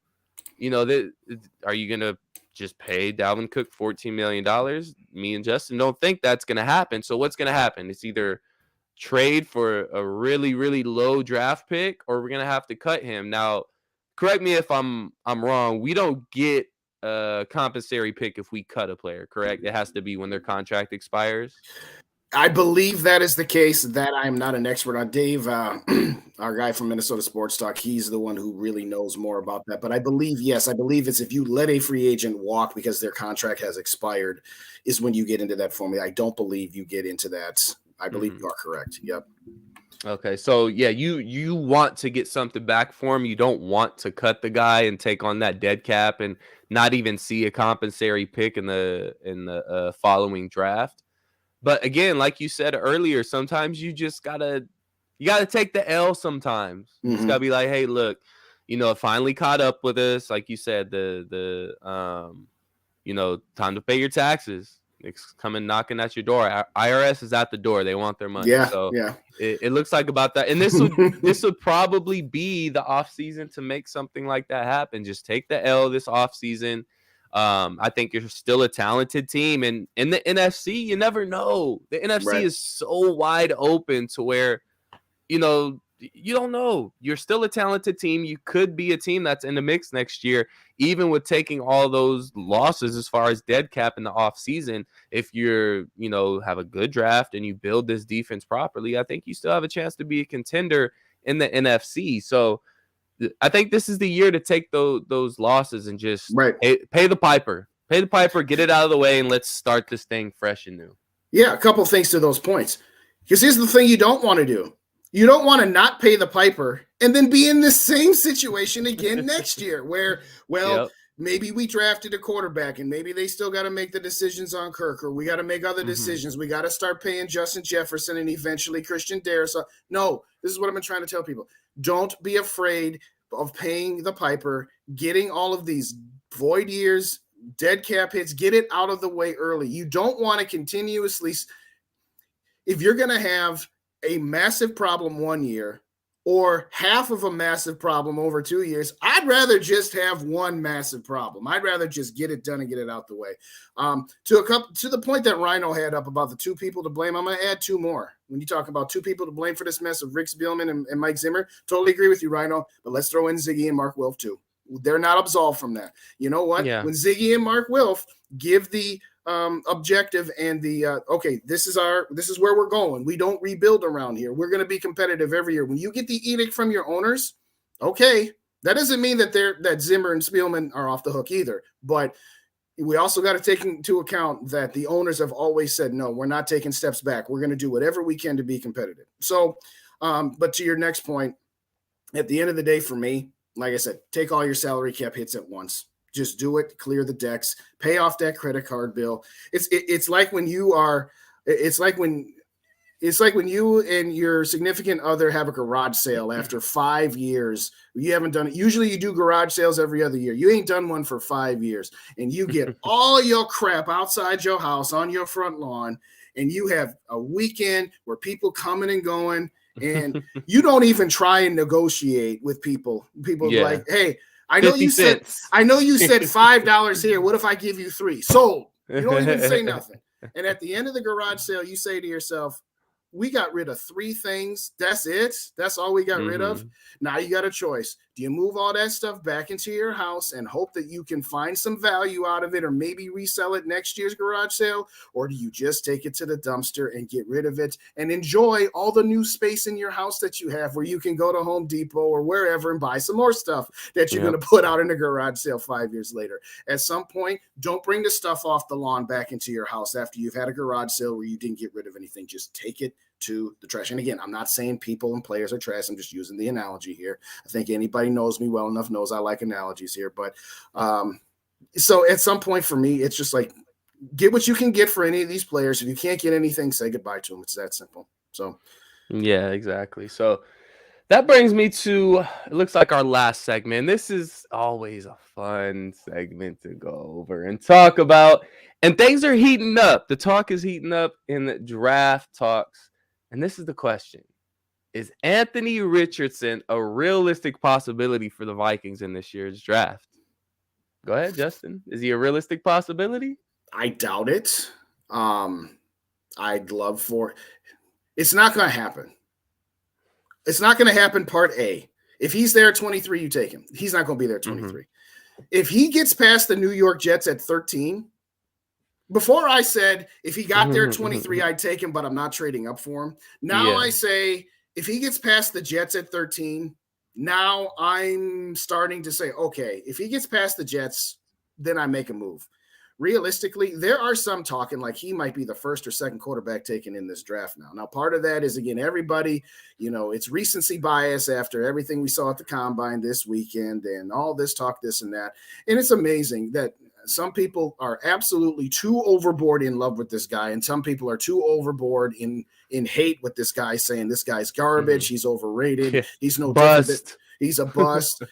Are you going to just pay Dalvin Cook $14 million? Me and Justin don't think that's going to happen. So what's going to happen? It's either trade for a really, really low draft pick, or we're going to have to cut him. Now, correct me if I'm wrong. We don't get a compensatory pick if we cut a player, correct? It has to be when their contract expires. I believe that is the case. That I'm not an expert on. Dave, our guy from Minnesota Sports Talk, he's the one who really knows more about that. But I believe it's if you let a free agent walk because their contract has expired is when you get into that formula. I don't believe you get into that. I believe you are correct. Yep. Okay, so yeah, you want to get something back for him. You don't want to cut the guy and take on that dead cap and not even see a compensatory pick in the following draft. But again, like you said earlier, sometimes you just gotta take the L. Sometimes you just gotta be like, hey, look, it finally caught up with us. Like you said, the time to pay your taxes. It's coming knocking at your door. IRS is at the door. They want their money. Yeah, so yeah. It looks like about that. And this would probably be the offseason to make something like that happen. Just take the L this offseason. I think you're still a talented team. And in the NFC, you never know. The NFC is so wide open to where, you don't know. You're still a talented team. You could be a team that's in the mix next year, even with taking all those losses as far as dead cap in the offseason. If you're, have a good draft and you build this defense properly, I think you still have a chance to be a contender in the NFC. So I think this is the year to take those losses and just Right. pay the piper. Pay the piper, get it out of the way, and let's start this thing fresh and new. Yeah, a couple things to those points. Because here's the thing you don't want to do. You don't want to not pay the piper and then be in the same situation again next year where, maybe we drafted a quarterback and maybe they still got to make the decisions on Kirk, or we got to make other decisions. We got to start paying Justin Jefferson and eventually Christian Derrick. No, this is what I've been trying to tell people. Don't be afraid of paying the piper, getting all of these void years, dead cap hits, get it out of the way early. You don't want to continuously, if you're going to have a massive problem 1 year or half of a massive problem over 2 years, I'd rather just have one massive problem. I'd rather just get it done and get it out the way. To the point that Rhino had up about the two people to blame, I'm going to add two more. When you talk about two people to blame for this mess of Rick Spielman and Mike Zimmer, totally agree with you, Rhino, but let's throw in Ziggy and Mark Wilf too. They're not absolved from that. You know what? Yeah. When Ziggy and Mark Wilf give the objective and the this is where we're going. We don't rebuild around here. We're going to be competitive every year. When you get the edict from your owners, that doesn't mean that Zimmer and Spielman are off the hook either. But we also got to take into account that the owners have always said, no, we're not taking steps back. We're going to do whatever we can to be competitive. So, but to your next point, at the end of the day, for me, like I said, take all your salary cap hits at once. Just do it, clear the decks, pay off that credit card bill. It's like when you and your significant other have a garage sale after 5 years. You haven't done it. Usually you do garage sales every other year. You ain't done one for 5 years, and you get all your crap outside your house on your front lawn, and you have a weekend where people coming and going, and you don't even try and negotiate with people. People like, hey, I know you said $5 here. What if I give you $3? Sold. You don't even say nothing. And at the end of the garage sale, you say to yourself, we got rid of 3 things. That's it. That's all we got rid of. Now you got a choice. Do you move all that stuff back into your house and hope that you can find some value out of it, or maybe resell it next year's garage sale? Or do you just take it to the dumpster and get rid of it and enjoy all the new space in your house that you have, where you can go to Home Depot or wherever and buy some more stuff that you're going to put out in a garage sale 5 years later? At some point, don't bring the stuff off the lawn back into your house after you've had a garage sale where you didn't get rid of anything. Just take it to the trash. And again, I'm not saying people and players are trash. I'm just using the analogy here. I think anybody knows me well enough knows I like analogies here. But so at some point for me, it's just like, get what you can get for any of these players. If you can't get anything, say goodbye to them. It's that simple. So yeah, exactly. So that brings me to, it looks like our last segment. This is always a fun segment to go over and talk about. And things are heating up. The talk is heating up in the draft talks. And this is the question. Is Anthony Richardson a realistic possibility for the Vikings in this year's draft? Go ahead, Justin. Is he a realistic possibility? I doubt it. I'd love for it's not going to happen. It's not going to happen, part A. If he's there at 23, you take him. He's not going to be there at 23. If he gets past the New York Jets at 13, before I said if he got there at 23, I'd take him, but I'm not trading up for him. Now I say if he gets past the Jets at 13, now I'm starting to say, okay, if he gets past the Jets, then I make a move. Realistically, there are some talking like he might be the first or second quarterback taken in this draft now. Now, part of that is, again, everybody, it's recency bias after everything we saw at the Combine this weekend and all this talk, this and that. And it's amazing that some people are absolutely too overboard in love with this guy, and some people are too overboard in hate with this guy, saying this guy's garbage, he's overrated, he's no bust. He's a bust.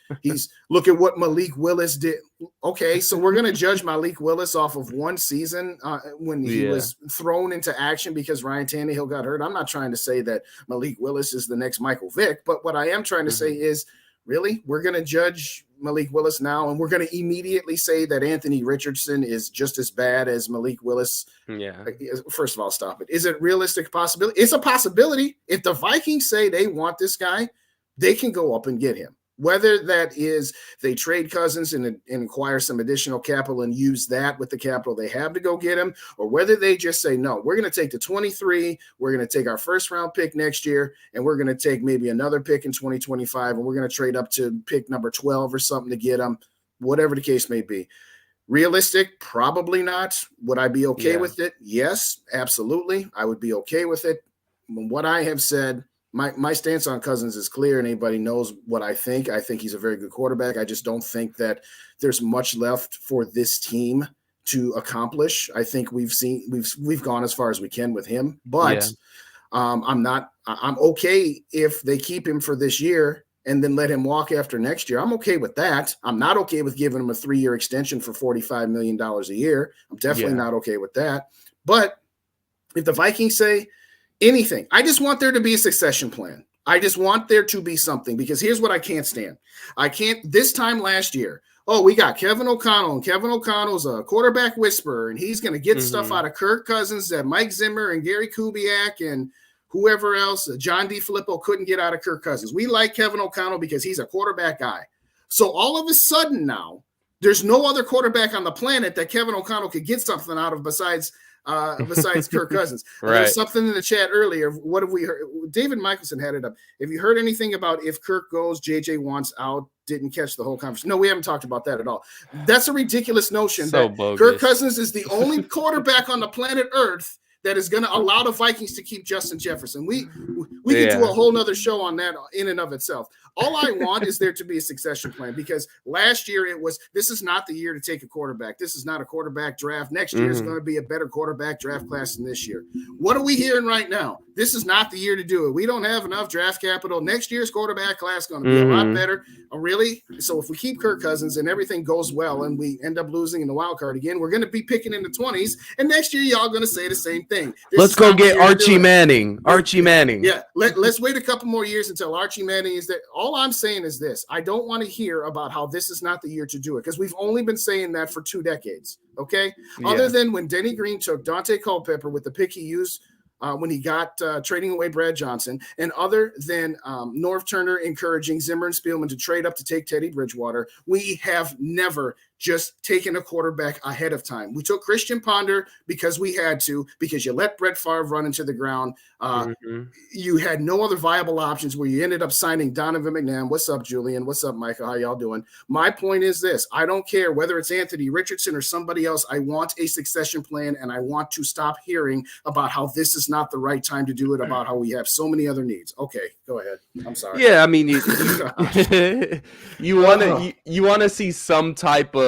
Look at what Malik Willis did. Okay, so we're going to judge Malik Willis off of one season when he was thrown into action because Ryan Tannehill got hurt. I'm not trying to say that Malik Willis is the next Michael Vick, but what I am trying to say is, really, we're going to judge Malik Willis now, and we're going to immediately say that Anthony Richardson is just as bad as Malik Willis. Yeah. First of all, stop it. Is it a realistic possibility? It's a possibility. If the Vikings say they want this guy, they can go up and get him. Whether that is they trade Cousins and acquire some additional capital and use that with the capital they have to go get him, or whether they just say, no, we're going to take the 23, we're going to take our first round pick next year, and we're going to take maybe another pick in 2025, and we're going to trade up to pick number 12 or something to get him, whatever the case may be. Realistic? Probably not. Would I be okay with it? Yes, absolutely. I would be okay with it. What I have said, my stance on Cousins is clear, and anybody knows what I think. I think he's a very good quarterback. I just don't think that there's much left for this team to accomplish. I think we've gone as far as we can with him, but I'm okay if they keep him for this year and then let him walk after next year. I'm okay with that. I'm not okay with giving him a 3-year extension for $45 million a year. I'm definitely not okay with that. But if the Vikings say anything, I just want there to be a succession plan. I just want there to be something, because here's what I can't stand. This time last year, we got Kevin O'Connell, and Kevin O'Connell's a quarterback whisperer, and he's going to get stuff out of Kirk Cousins that Mike Zimmer and Gary Kubiak and whoever else, John DeFilippo, couldn't get out of Kirk Cousins. We like Kevin O'Connell because he's a quarterback guy. So all of a sudden now, there's no other quarterback on the planet that Kevin O'Connell could get something out of besides Kirk Cousins. Right. There's something in the chat earlier. What have we heard? David Michelson had it up. Have you heard anything about if Kirk goes, JJ wants out? Didn't catch the whole conversation. No, we haven't talked about that at all. That's a ridiculous notion that bogus. Kirk Cousins is the only quarterback on the planet Earth that is going to allow the Vikings to keep Justin Jefferson. We could do a whole nother show on that in and of itself. All I want is there to be a succession plan, because last year this is not the year to take a quarterback. This is not a quarterback draft. Next year is going to be a better quarterback draft class than this year. What are we hearing right now? This is not the year to do it. We don't have enough draft capital. Next year's quarterback class is going to be a lot better. Oh, really? So if we keep Kirk Cousins and everything goes well and we end up losing in the wild card again, we're going to be picking in the 20s. And next year, y'all going to say the same thing. Let's go get Archie Manning. Archie Manning. Yeah. Let's wait a couple more years until Archie Manning is there. All I'm saying is this. I don't want to hear about how this is not the year to do it, because we've only been saying that for 2 decades. Okay. Yeah. Other than when Denny Green took Dante Culpepper with the pick he used when he got trading away Brad Johnson, and other than Norv Turner encouraging Zimmer and Spielman to trade up to take Teddy Bridgewater, we have never just taken a quarterback ahead of time. We took Christian Ponder because we had to, because you let Brett Favre run into the ground. You had no other viable options, where you ended up signing Donovan McNabb. What's up, Julian? What's up, Michael? How y'all doing? My point is this. I don't care whether it's Anthony Richardson or somebody else. I want a succession plan, and I want to stop hearing about how this is not the right time to do it, about how we have so many other needs. Okay, go ahead. I'm sorry. Yeah, I mean, you want to see some type of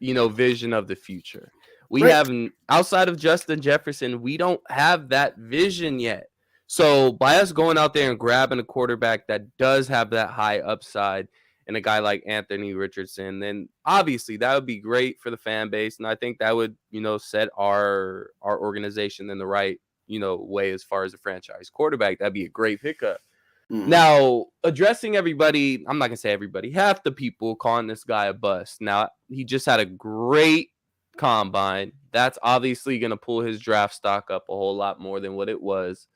vision of the future. We haven't, outside of Justin Jefferson, we don't have that vision yet. So by us going out there and grabbing a quarterback that does have that high upside, and a guy like Anthony Richardson, then obviously that would be great for the fan base, and I think that would set our organization in the right way as far as a franchise quarterback. That'd be a great pickup. Now, addressing everybody, I'm not going to say everybody, half the people calling this guy a bust. Now, he just had a great combine. That's obviously going to pull his draft stock up a whole lot more than what it was.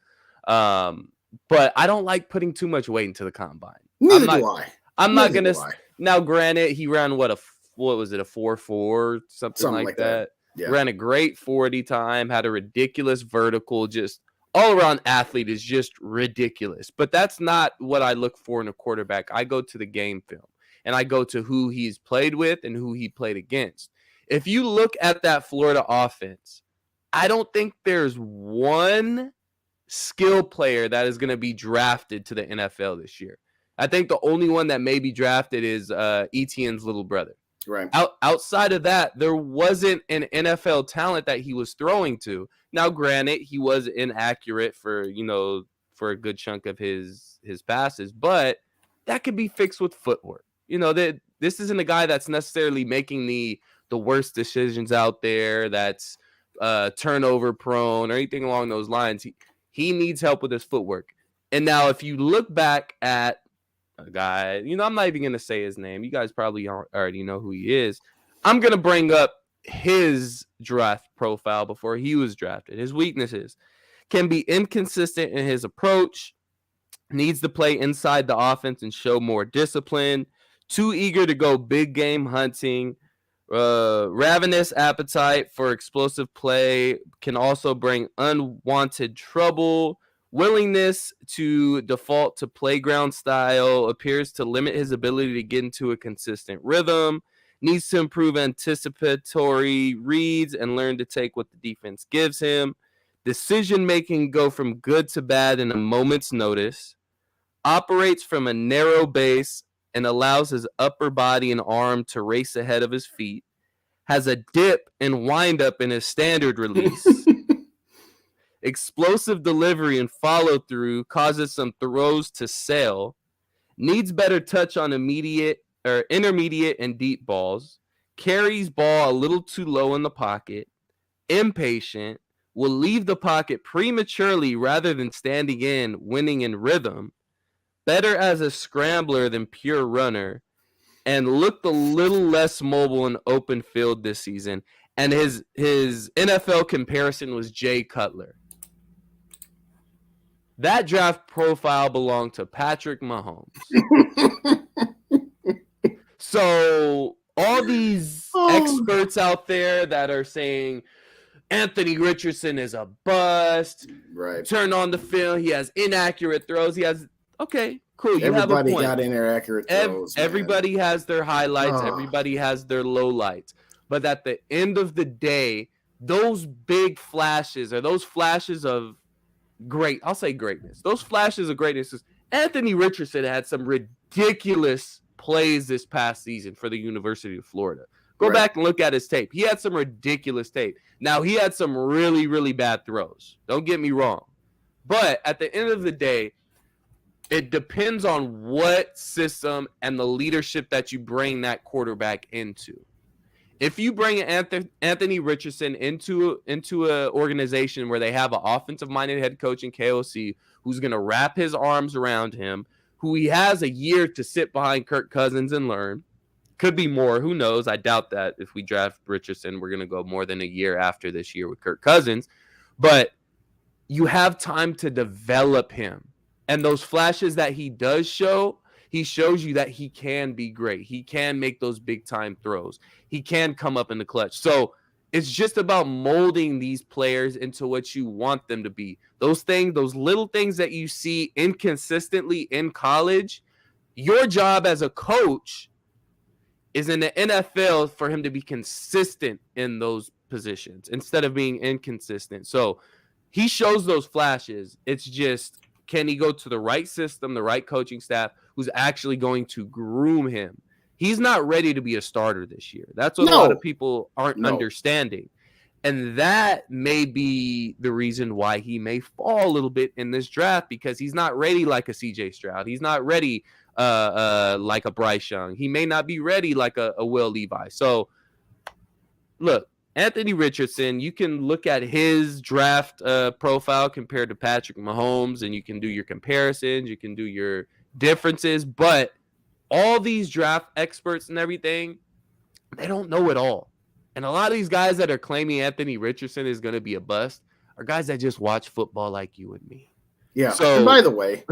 But I don't like putting too much weight into the combine. Neither do I. I'm not going to. Now, granted, he ran what was it, a 4.4, something like that. Yeah. Ran a great 40 time, had a ridiculous vertical, just all around athlete is just ridiculous. But that's not what I look for in a quarterback. I go to the game film, and I go to who he's played with and who he played against. If you look at that Florida offense, I don't think there's one skill player that is going to be drafted to the NFL this year. I think the only one that may be drafted is Etienne's little brother. Right. Outside of that, there wasn't an NFL talent that he was throwing to. Now, granted, he was inaccurate for a good chunk of his passes, but that could be fixed with footwork. That this isn't a guy that's necessarily making the worst decisions out there, that's turnover prone or anything along those lines. He needs help with his footwork. And now, if you look back at a guy, I'm not even going to say his name. You guys probably already know who he is. I'm going to bring up his draft profile before he was drafted. His weaknesses: can be inconsistent in his approach, Needs to play inside the offense and show more discipline. Too eager to go big game hunting. Ravenous appetite for explosive play can also bring unwanted trouble. Willingness to default to playground style appears to limit his ability to get into a consistent rhythm. Needs to improve anticipatory reads and learn to take what the defense gives him. Decision making go from good to bad in a moment's notice. Operates from a narrow base and allows his upper body and arm to race ahead of his feet. Has a dip and wind up in his standard release. Explosive delivery and follow through causes some throws to sail. Needs better touch on intermediate and deep balls. Carries ball a little too low in the pocket. Impatient. Will leave the pocket prematurely rather than standing in, winning in rhythm. Better as a scrambler than pure runner. And looked a little less mobile in open field this season. And his NFL comparison was Jay Cutler. That draft profile belonged to Patrick Mahomes. So all these experts out there that are saying Anthony Richardson is a bust. Right. Turn on the film. He has inaccurate throws. Okay, cool. You Everybody have a point. got inaccurate throws. Everybody has their highlights. Everybody has their lowlights. But at the end of the day, those big flashes are those flashes of I'll say greatness. Those flashes of greatness is Anthony Richardson had some ridiculous plays this past season for the University of Florida. Go back and look at his tape. He had some ridiculous tape. Now, he had some really, really bad throws. Don't get me wrong. But at the end of the day, it depends on what system and the leadership that you bring that quarterback into. If you bring Anthony Richardson into an organization where they have an offensive-minded head coach in KOC who's going to wrap his arms around him, who he has a year to sit behind Kirk Cousins and learn, could be more. Who knows? I doubt that if we draft Richardson, we're going to go more than a year after this year with Kirk Cousins. But you have time to develop him. And those flashes that he does show, he shows you that he can be great. He can make those big-time throws. He can come up in the clutch. So it's just about molding these players into what you want them to be. Those little things that you see inconsistently in college, your job as a coach is in the NFL for him to be consistent in those positions instead of being inconsistent. So he shows those flashes. It's just, can he go to the right system, the right coaching staff who's actually going to groom him? He's not ready to be a starter this year. That's what a lot of people aren't understanding. And that may be the reason why he may fall a little bit in this draft, because he's not ready like a CJ Stroud. He's not ready like a Bryce Young. He may not be ready like a Will Levi. So, look, Anthony Richardson, you can look at his draft profile compared to Patrick Mahomes, and you can do your comparisons. You can do your differences. But all these draft experts and everything, they don't know it all. And a lot of these guys that are claiming Anthony Richardson is going to be a bust are guys that just watch football like you and me. Yeah. So, and by the way,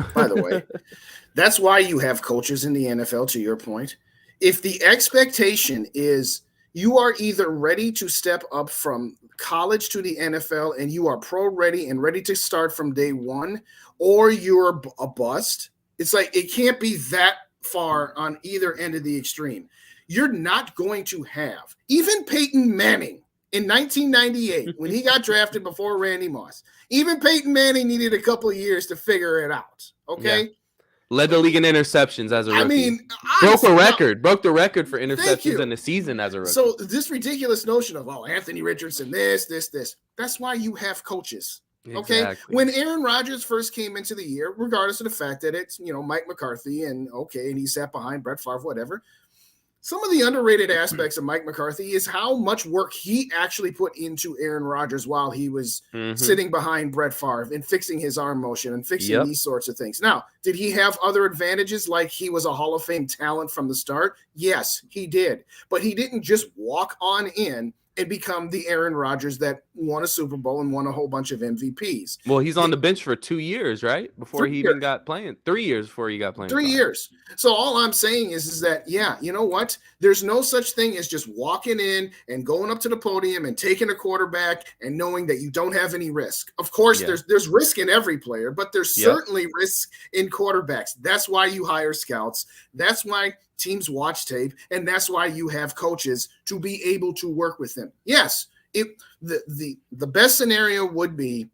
that's why you have coaches in the NFL, to your point. If the expectation is you are either ready to step up from college to the NFL and you are pro ready and ready to start from day one, or you're a bust, it's like it can't be that far on either end of the extreme. You're not going to have even Peyton Manning in 1998 when he got drafted before Randy Moss. Even Peyton Manning needed a couple of years to figure it out. Okay. Yeah. Led the league in interceptions as a rookie. I mean, broke the record for interceptions in the season as a rookie. So this ridiculous notion of, Anthony Richardson, this. That's why you have coaches. Okay. Exactly. When Aaron Rodgers first came into the year, regardless of the fact that it's, Mike McCarthy and he sat behind Brett Favre, whatever. Some of the underrated aspects of Mike McCarthy is how much work he actually put into Aaron Rodgers while he was sitting behind Brett Favre and fixing his arm motion and fixing these sorts of things. Now, did he have other advantages like he was a Hall of Fame talent from the start? Yes, he did. But he didn't just walk on in and become the Aaron Rodgers that won a Super Bowl and won a whole bunch of MVPs. Well, he's on the bench for 2 years, right? Before 3 he years. even got playing. 3 years before he got playing. 3 years. So all I'm saying is that, yeah, you know what? There's no such thing as just walking in and going up to the podium and taking a quarterback and knowing that you don't have any risk. Of course, there's risk in every player, but there's certainly risk in quarterbacks. That's why you hire scouts. That's why teams watch tape, and that's why you have coaches to be able to work with them. Yes, the best scenario would be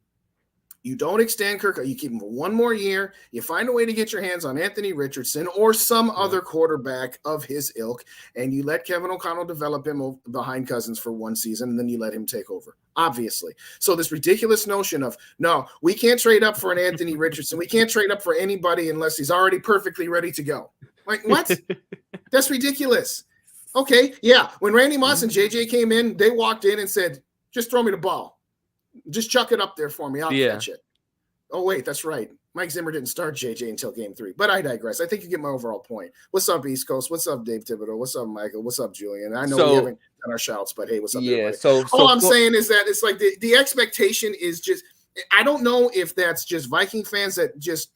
you don't extend Kirk, you keep him for one more year, you find a way to get your hands on Anthony Richardson or some other quarterback of his ilk, and you let Kevin O'Connell develop him behind Cousins for one season, and then you let him take over, obviously. So this ridiculous notion of, no, we can't trade up for an Anthony Richardson. We can't trade up for anybody unless he's already perfectly ready to go. Like, what? That's ridiculous. Okay, yeah. When Randy Moss and JJ came in, they walked in and said, just throw me the ball. Just chuck it up there for me. I'll catch it. Oh, wait, that's right. Mike Zimmer didn't start JJ until game 3. But I digress. I think you get my overall point. What's up, East Coast? What's up, Dave Thibodeau? What's up, Michael? What's up, Julian? I know we haven't done our shouts, but hey, what's up, everybody? All I'm saying is that it's like the expectation is just – I don't know if that's just Viking fans that just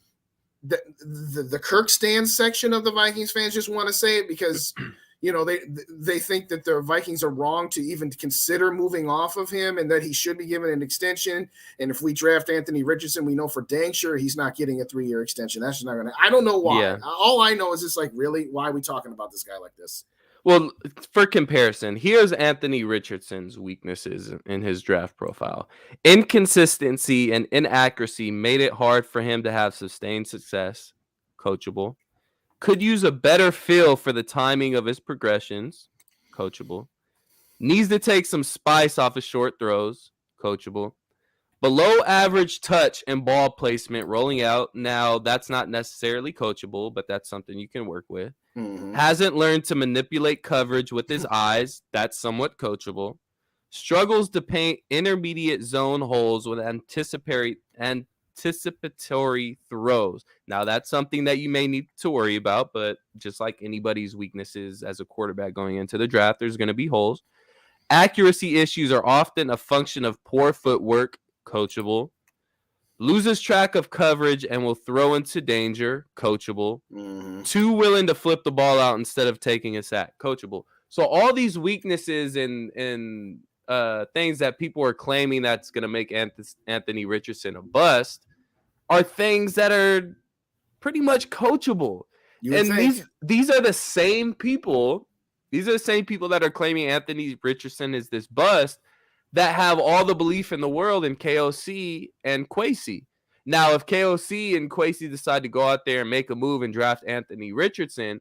the Kirk stands section of the Vikings fans just want to say it because – you know, they think that the Vikings are wrong to even consider moving off of him and that he should be given an extension. And if we draft Anthony Richardson, we know for dang sure he's not getting a 3-year extension. That's just not going to – I don't know why. Yeah. All I know is it's like, really, why are we talking about this guy like this? Well, for comparison, here's Anthony Richardson's weaknesses in his draft profile. Inconsistency and inaccuracy made it hard for him to have sustained success. Coachable. Could use a better feel for the timing of his progressions. Coachable. Needs to take some spice off his short throws. Coachable. Below average touch and ball placement rolling out. Now, that's not necessarily coachable, but that's something you can work with. Mm-hmm. Hasn't learned to manipulate coverage with his eyes. That's somewhat coachable. Struggles to paint intermediate zone holes with anticipatory throws. Now, that's something that you may need to worry about, but just like anybody's weaknesses as a quarterback going into the draft, there's going to be holes. Accuracy issues are often a function of poor footwork. Coachable. Loses track of coverage and will throw into danger. Coachable. Mm-hmm. Too willing to flip the ball out instead of taking a sack. Coachable. So all these weaknesses and things that people are claiming that's going to make Anthony Richardson a bust are things that are pretty much coachable. And these are the same people. These are the same people that are claiming Anthony Richardson is this bust that have all the belief in the world in KOC and Kwesi. Now, if KOC and Kwesi decide to go out there and make a move and draft Anthony Richardson,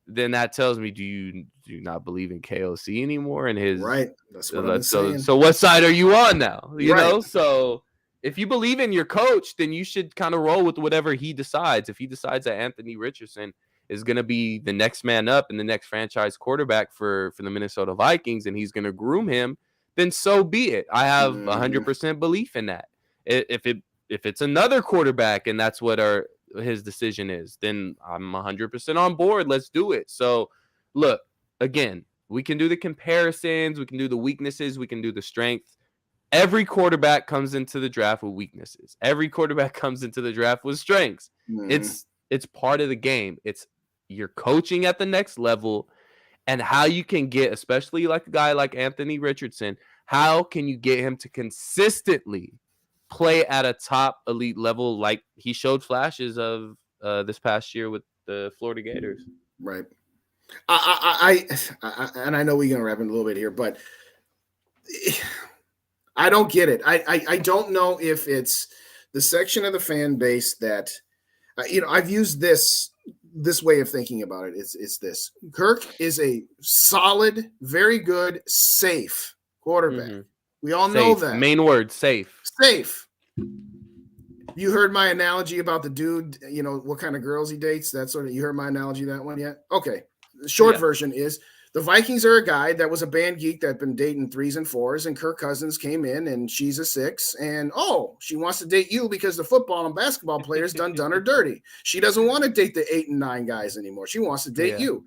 then that tells me, do you not believe in KOC anymore? And his right. That's what I'm saying. So what side are you on now? You know, so if you believe in your coach, then you should kind of roll with whatever he decides. If he decides that Anthony Richardson is going to be the next man up and the next franchise quarterback for the Minnesota Vikings, and he's going to groom him, then so be it. I have 100% belief in that. If it's another quarterback and that's what his decision is, then I'm 100% on board. Let's do it. So, look, again, we can do the comparisons. We can do the weaknesses. We can do the strength. Every quarterback comes into the draft with weaknesses. Every quarterback comes into the draft with strengths. It's part of the game. It's your coaching at the next level and how you can get, especially like a guy like Anthony Richardson, how can you get him to consistently play at a top elite level like he showed flashes of this past year with the Florida Gators? Right. I and I know we're going to wrap in a little bit here, but I don't get it. I don't know if it's the section of the fan base that, I've used this way of thinking about it. It's this. Kirk is a solid, very good, safe quarterback. Mm-hmm. We all know that. Main word, safe. Safe. You heard my analogy about the dude, what kind of girls he dates, that sort of, you heard my analogy, that one yet? Okay. The short version is the Vikings are a guy that was a band geek that had been dating 3s and 4s, and Kirk Cousins came in and she's a 6, and she wants to date you because the football and basketball players done her dirty. She doesn't want to date the 8 and 9 guys anymore. She wants to date you.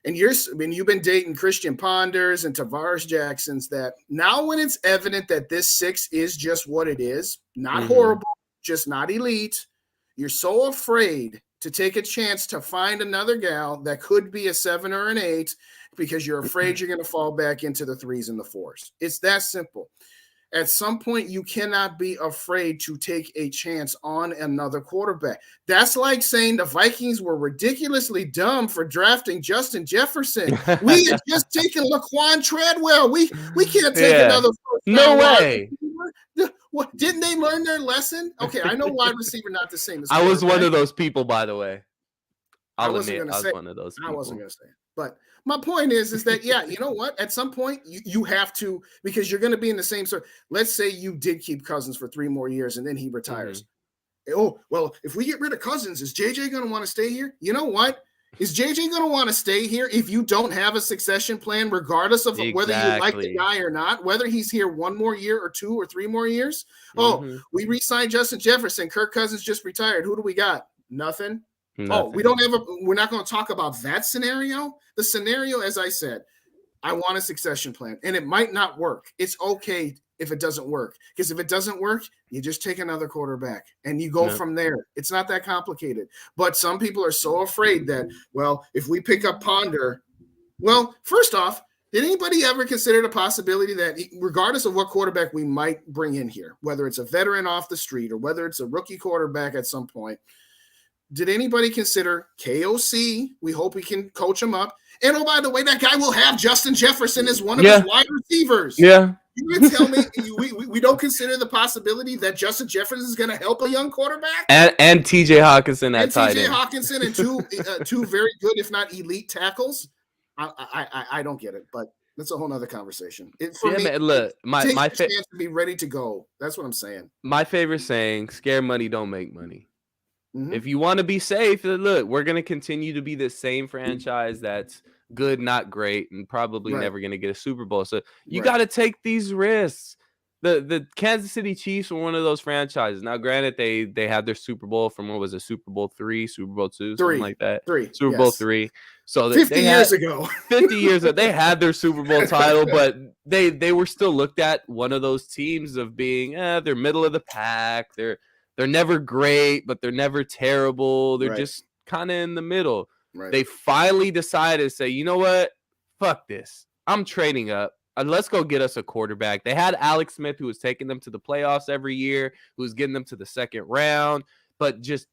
and you've been dating Christian Ponders and Tavares Jacksons, that now when it's evident that this 6 is just what it is, not horrible, just not elite, you're so afraid to take a chance to find another gal that could be a 7 or an 8 because you're afraid you're going to fall back into the 3s and the 4s. It's that simple. At some point, you cannot be afraid to take a chance on another quarterback. That's like saying the Vikings were ridiculously dumb for drafting Justin Jefferson. We had just taken Laquan Treadwell. We can't take another first No way. What, didn't they learn their lesson? Okay, I know wide receiver not the same as I was one of those people, by the way. I wasn't going to say one of those people. I wasn't going to say it. But my point is that, yeah, you know what? At some point, you have to, because you're going to be in the same sort. Let's say you did keep Cousins for 3 more years and then he retires. Oh, well, if we get rid of Cousins, is JJ going to want to stay here? You know what? Is JJ going to want to stay here if you don't have a succession plan, regardless of whether you like the guy or not, whether he's here 1 more year or 2 or 3 more years? Oh, we re-signed Justin Jefferson. Kirk Cousins just retired. Who do we got? Nothing. Oh, we're not going to talk about that scenario. The scenario, as I said, I want a succession plan, and it might not work. It's okay if it doesn't work, because if it doesn't work, you just take another quarterback and you go from there. It's not that complicated. But some people are so afraid that, well, if we pick up Ponder, well, first off, did anybody ever consider the possibility that regardless of what quarterback we might bring in here, whether it's a veteran off the street or whether it's a rookie quarterback at some point, did anybody consider KOC? We hope we can coach him up. And, oh, by the way, that guy will have Justin Jefferson as one of his wide receivers. Yeah. You can tell me we don't consider the possibility that Justin Jefferson is going to help a young quarterback? And TJ Hawkinson at tight end. TJ Hawkinson and two very good, if not elite tackles. I don't get it, but that's a whole nother conversation. Man, look, my chance to be ready to go. That's what I'm saying. My favorite saying, scare money don't make money. If you want to be safe, look, we're going to continue to be the same franchise that's good, not great, and probably never going to get a Super Bowl. So you got to take these risks. The Kansas City Chiefs were one of those franchises. Now, granted, they had their Super Bowl from, what was it, Super Bowl 3, Super Bowl 2, something like that. Super Bowl 3. So 50 years ago. 50 years ago, they had their Super Bowl title, but they were still looked at one of those teams of being, they're middle of the pack. They're never great, but they're never terrible. They're just kind of in the middle. They finally decided to say, you know what? Fuck this. I'm trading up. Let's go get us a quarterback. They had Alex Smith, who was taking them to the playoffs every year, who was getting them to the second round, but just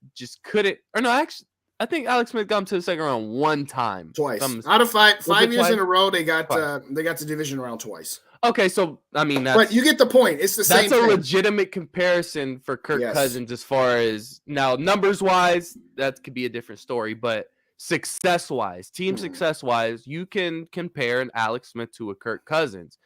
couldn't. Or no, actually, I think Alex Smith got them to the second round one time. Twice. Out of five years in a row, they got to division round twice. Okay, so, I mean, but you get the point. It's the same thing. That's a legitimate comparison for Kirk Cousins as far as, now, numbers-wise, that could be a different story, but success-wise, team success-wise, you can compare an Alex Smith to a Kirk Cousins.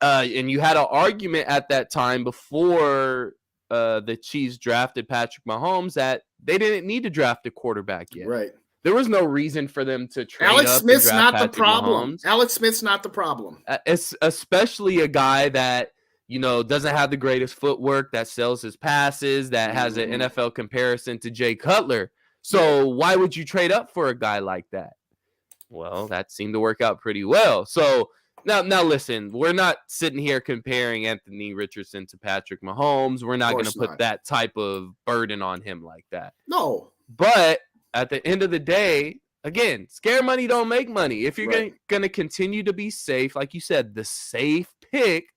And you had an argument at that time before the Chiefs drafted Patrick Mahomes that they didn't need to draft a quarterback yet. Right. There was no reason for them to trade Alex up Smith's and draft not Patrick the problem. Mahomes. Alex Smith's not the problem. It's especially a guy that, doesn't have the greatest footwork, that sells his passes, that has an NFL comparison to Jay Cutler. So why would you trade up for a guy like that? Well, that seemed to work out pretty well. So now listen, we're not sitting here comparing Anthony Richardson to Patrick Mahomes. We're not going to put that type of burden on him like that. No. But at the end of the day, again, scare money don't make money. If you're going to continue to be safe, like you said, the safe pick,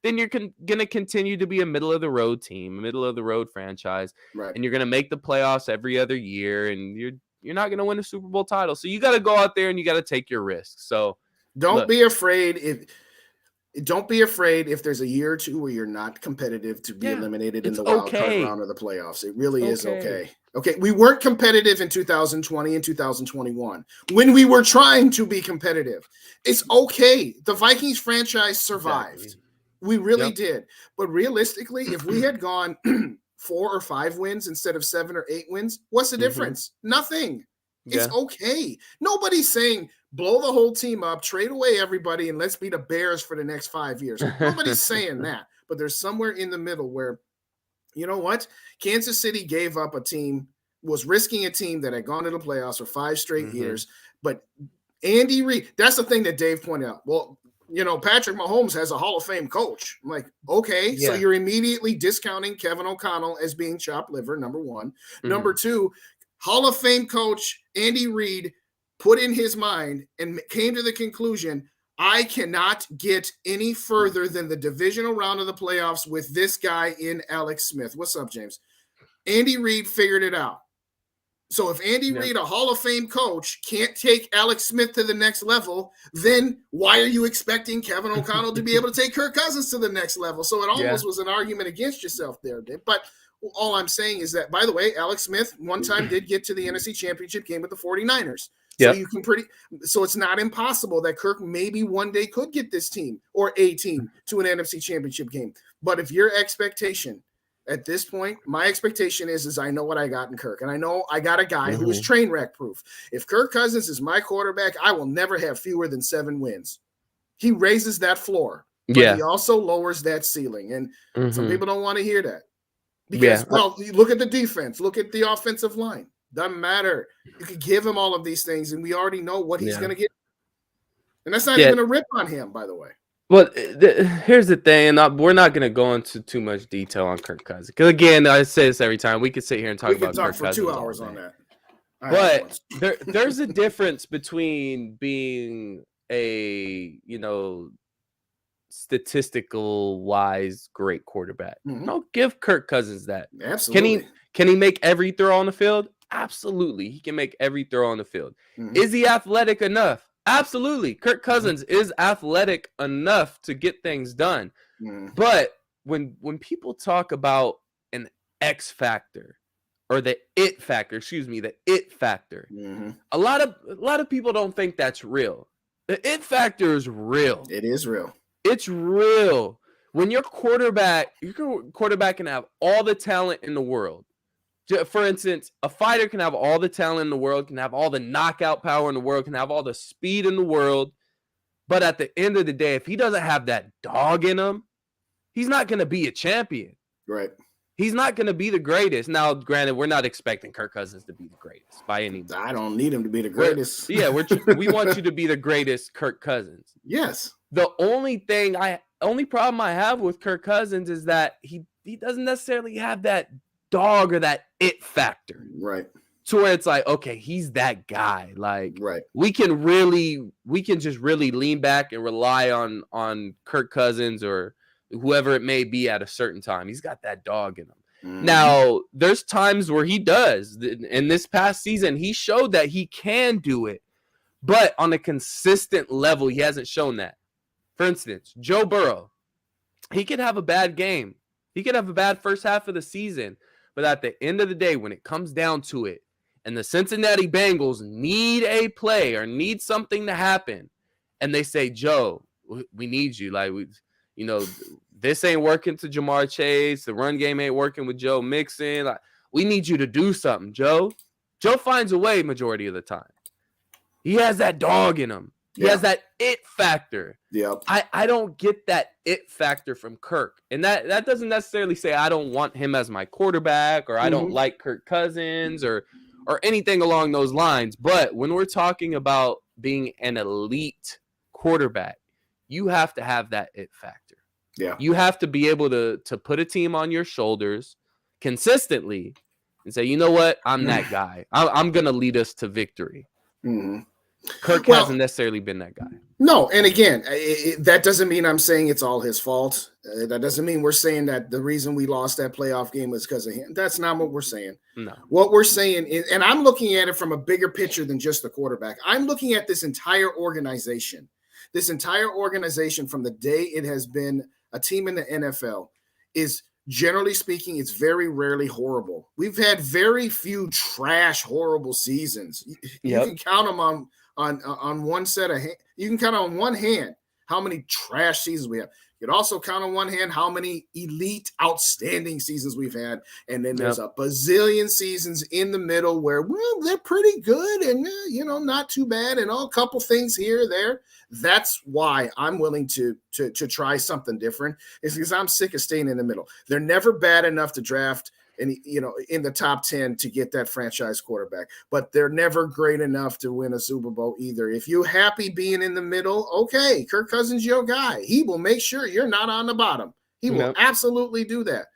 then you're going to continue to be a middle-of-the-road team, a middle-of-the-road franchise, and you're going to make the playoffs every other year, and you're not going to win a Super Bowl title. So you got to go out there and you got to take your risks. So don't be afraid if there's a year or two where you're not competitive to be eliminated in the wild card round of the playoffs. It really is okay. Okay, we weren't competitive in 2020 and 2021 when we were trying to be competitive. It's okay. The Vikings franchise survived. Exactly. We really did. But realistically, if we had gone 4 or 5 wins instead of 7 or 8 wins, what's the difference? Nothing. It's okay. Nobody's saying blow the whole team up, trade away everybody, and let's be the Bears for the next 5 years. Nobody's saying that. But there's somewhere in the middle where, you know what? Kansas City gave up was risking a team that had gone to the playoffs for 5 straight years, but Andy Reid. That's the thing that Dave pointed out. Well, Patrick Mahomes has a Hall of Fame coach. I'm like, okay, so you're immediately discounting Kevin O'Connell as being chopped liver, number one. Mm-hmm. Number two, Hall of Fame coach Andy Reid put in his mind and came to the conclusion, I cannot get any further than the divisional round of the playoffs with this guy in Alex Smith. What's up, James? Andy Reid figured it out. So if Andy Reid, a Hall of Fame coach, can't take Alex Smith to the next level, then why are you expecting Kevin O'Connell to be able to take Kirk Cousins to the next level? So it almost was an argument against yourself there, Dave. But all I'm saying is that, by the way, Alex Smith one time did get to the NFC Championship game with the 49ers. So so it's not impossible that Kirk maybe one day could get this team or a team to an NFC Championship game. But if your expectation at this point, my expectation is I know what I got in Kirk. And I know I got a guy who is train wreck proof. If Kirk Cousins is my quarterback, I will never have fewer than 7 wins. He raises that floor, but he also lowers that ceiling. And some people don't want to hear that. Because, look at the defense. Look at the offensive line. Doesn't matter. You could give him all of these things, and we already know what he's going to get. And that's not even a rip on him, by the way. Well, here's the thing, and we're not going to go into too much detail on Kirk Cousins. Because, again, I say this every time. We could sit here and talk about Kirk Cousins. We could talk for 2 hours on that. But there's a difference between being a, statistical-wise great quarterback. I'll give Kirk Cousins that. Absolutely. Can he make every throw on the field? Absolutely. He can make every throw on the field. Is he athletic enough? Absolutely. Kirk Cousins is athletic enough to get things done. But when people talk about an X factor or the it factor, a lot of people don't think that's real. The it factor is real. It is real. It's real. When your quarterback can have all the talent in the world. For instance, a fighter can have all the talent in the world, can have all the knockout power in the world, can have all the speed in the world. But at the end of the day, if he doesn't have that dog in him, he's not going to be a champion. Right. He's not going to be the greatest. Now, granted, we're not expecting Kirk Cousins to be the greatest by any means. I don't need him to be the greatest. We want you to be the greatest Kirk Cousins. Yes. The only problem I have with Kirk Cousins is that he doesn't necessarily have that dog or that it factor, right? To where it's like, okay, he's that guy. Like, right. We can just really lean back and rely on Kirk Cousins or whoever it may be at a certain time. He's got that dog in him. Now, there's times where he does. In this past season, he showed that he can do it, but on a consistent level, he hasn't shown that. For instance, Joe Burrow, he could have a bad game. He could have a bad first half of the season. But at the end of the day, when it comes down to it, and the Cincinnati Bengals need a play or need something to happen, and they say, Joe, we need you. Like, this ain't working to Jamar Chase. The run game ain't working with Joe Mixon. Like, we need you to do something, Joe. Joe finds a way majority of the time. He has that dog in him. He has that it factor. Yep. I don't get that it factor from Kirk. And that doesn't necessarily say I don't want him as my quarterback or I don't like Kirk Cousins or anything along those lines. But when we're talking about being an elite quarterback, you have to have that it factor. Yeah. You have to be able to put a team on your shoulders consistently and say, you know what? I'm that guy. I'm going to lead us to victory. Kirk hasn't necessarily been that guy. No, and again, that doesn't mean I'm saying it's all his fault. That doesn't mean we're saying that the reason we lost that playoff game was because of him. That's not what we're saying. No. What we're saying is, and I'm looking at it from a bigger picture than just the quarterback. I'm looking at this entire organization. This entire organization from the day it has been a team in the NFL is, generally speaking, it's very rarely horrible. We've had very few trash, horrible seasons. You can count them on one set of hand. You can count on one hand how many trash seasons we have. You can also count on one hand how many elite, outstanding seasons we've had. And then there's a bazillion seasons in the middle where, well, they're pretty good and, not too bad and a couple things here or there. That's why I'm willing to try something different, is because I'm sick of staying in the middle. They're never bad enough to draft and in the top 10 to get that franchise quarterback. But they're never great enough to win a Super Bowl either. If you're happy being in the middle, okay, Kirk Cousins your guy. He will make sure you're not on the bottom. He will absolutely do that.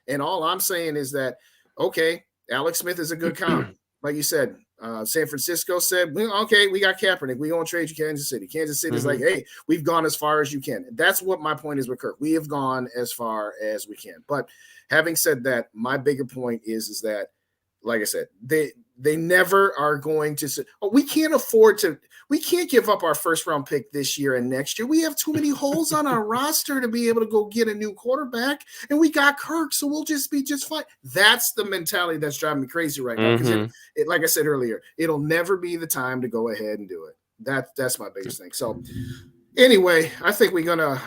And all I'm saying is that, okay, Alex Smith is a good comp. Like you said, San Francisco said, okay, we got Kaepernick. We're going to trade you Kansas City. Kansas City is like, hey, we've gone as far as you can. That's what my point is with Kirk. We have gone as far as we can. But having said that, my bigger point is that, like I said, they never are going to say, oh, we can't give up our first round pick this year and next year. We have too many holes on our roster to be able to go get a new quarterback, and we got Kirk, so we'll just be just fine. That's the mentality that's driving me crazy right now. Because like I said earlier, it'll never be the time to go ahead and do it. That's my biggest thing. So anyway, I think we're gonna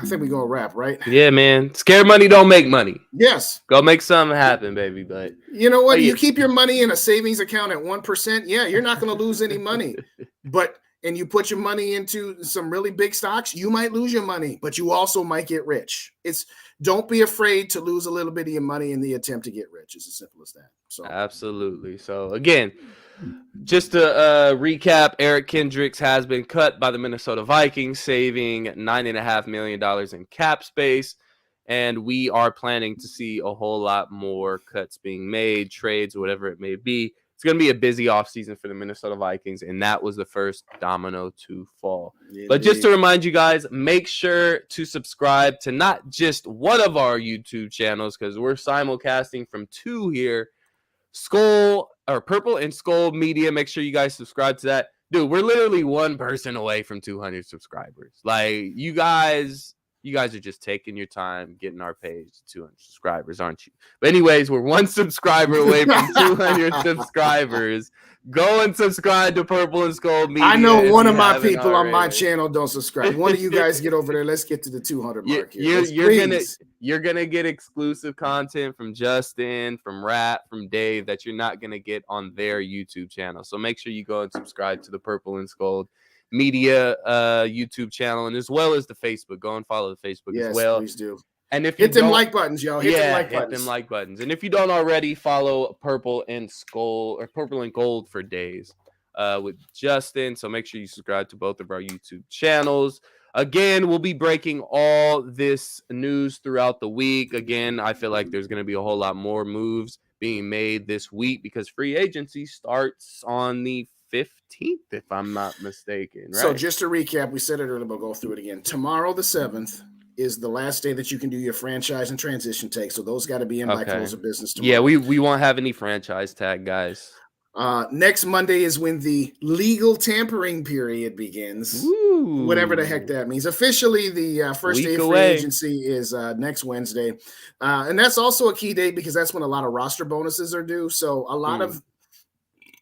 wrap, right? Yeah, man. Scared money don't make money. Yes. Go make something happen, baby. But you know what? You keep your money in a savings account at 1%. Yeah, you're not gonna lose any money. And you put your money into some really big stocks, you might lose your money, but you also might get rich. Don't be afraid to lose a little bit of your money in the attempt to get rich. It's as simple as that. So absolutely. So again, just to recap, Eric Kendricks has been cut by the Minnesota Vikings, saving $9.5 million in cap space. And we are planning to see a whole lot more cuts being made, trades, whatever it may be. It's going to be a busy offseason for the Minnesota Vikings, and that was the first domino to fall. Indeed. But just to remind you guys, make sure to subscribe to not just one of our YouTube channels, because we're simulcasting from 2 here. Skol, or Purple and Skol Media. Make sure you guys subscribe to that. Dude, we're literally one person away from 200 subscribers. Like, you guys are just taking your time getting our page to 200 subscribers, aren't you? But anyways, we're one subscriber away from 200 subscribers. Go and subscribe to Purple and Skol Media. I know one of my people on my channel don't subscribe. One of you guys get over there. Let's get to the 200 mark here. You're gonna get exclusive content from Justin, from Rat, from Dave that you're not gonna get on their YouTube channel. So make sure you go and subscribe to the Purple and Skol Media YouTube channel, and as well as the Facebook. Go and follow the Facebook as well. Please do. And if you hit them like buttons, y'all. Hit them like buttons. And if you don't already, follow Purple and Skol, or Purple and Gold for Days with Justin. So make sure you subscribe to both of our YouTube channels. Again, we'll be breaking all this news throughout the week. Again, I feel like there's going to be a whole lot more moves being made this week because free agency starts on the 15th, if I'm not mistaken. Right? So just to recap, we said it earlier, but we'll go through it again. Tomorrow, the 7th, is the last day that you can do your franchise and transition tag. So those got to be in by close of business tomorrow. Yeah, we won't have any franchise tag, guys. Next Monday is when the legal tampering period begins. Ooh. Whatever the heck that means. Officially, the first day of free agency is next Wednesday. And that's also a key date because that's when a lot of roster bonuses are due. So a lot of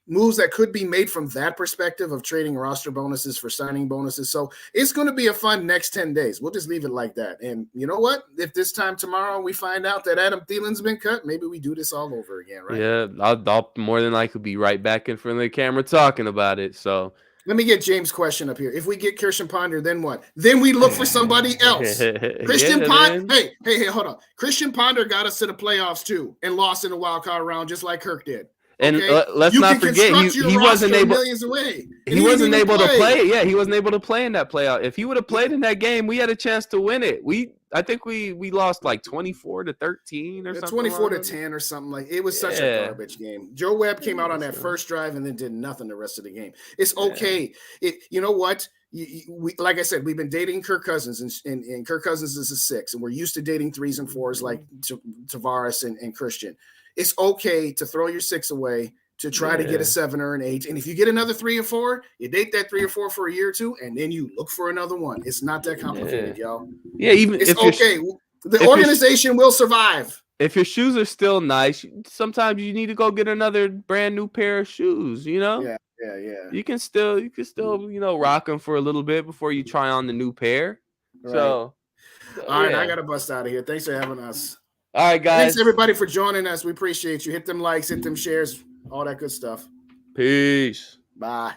moves that could be made from that perspective of trading roster bonuses for signing bonuses. So it's going to be a fun next 10 days. We'll just leave it like that. And you know what? If this time tomorrow we find out that Adam Thielen's been cut, maybe we do this all over again, right? Yeah, I'll more than likely be right back in front of the camera talking about it. So let me get James' question up here. If we get Christian Ponder, then what? Then we look for somebody else. Christian Ponder. Hey, hold on. Christian Ponder got us to the playoffs too and lost in the wild card round just like Kirk did. And let's not forget, he wasn't able. He wasn't able to play. Yeah, he wasn't able to play in that playoff. If he would have played in that game, we had a chance to win it. I think we lost like 24-13 or something. 24-10 or something like. It was such a garbage game. Joe Webb came out on that first drive and then did nothing the rest of the game. It's okay. You know what? We, like I said, we've been dating Kirk Cousins, and Kirk Cousins is a 6, and we're used to dating 3s and 4s like Tavares and Christian. It's okay to throw your 6 away to try to get a 7 or an 8. And if you get another 3 or 4, you date that 3 or 4 for a year or 2, and then you look for another one. It's not that complicated, y'all. Yeah, even it's okay. The organization will survive. If your shoes are still nice, sometimes you need to go get another brand new pair of shoes, you know? Yeah. You can still, rock them for a little bit before you try on the new pair. Right. So, all right, I got to bust out of here. Thanks for having us. All right, guys. Thanks, everybody, for joining us. We appreciate you. Hit them likes, hit them shares, all that good stuff. Peace. Bye.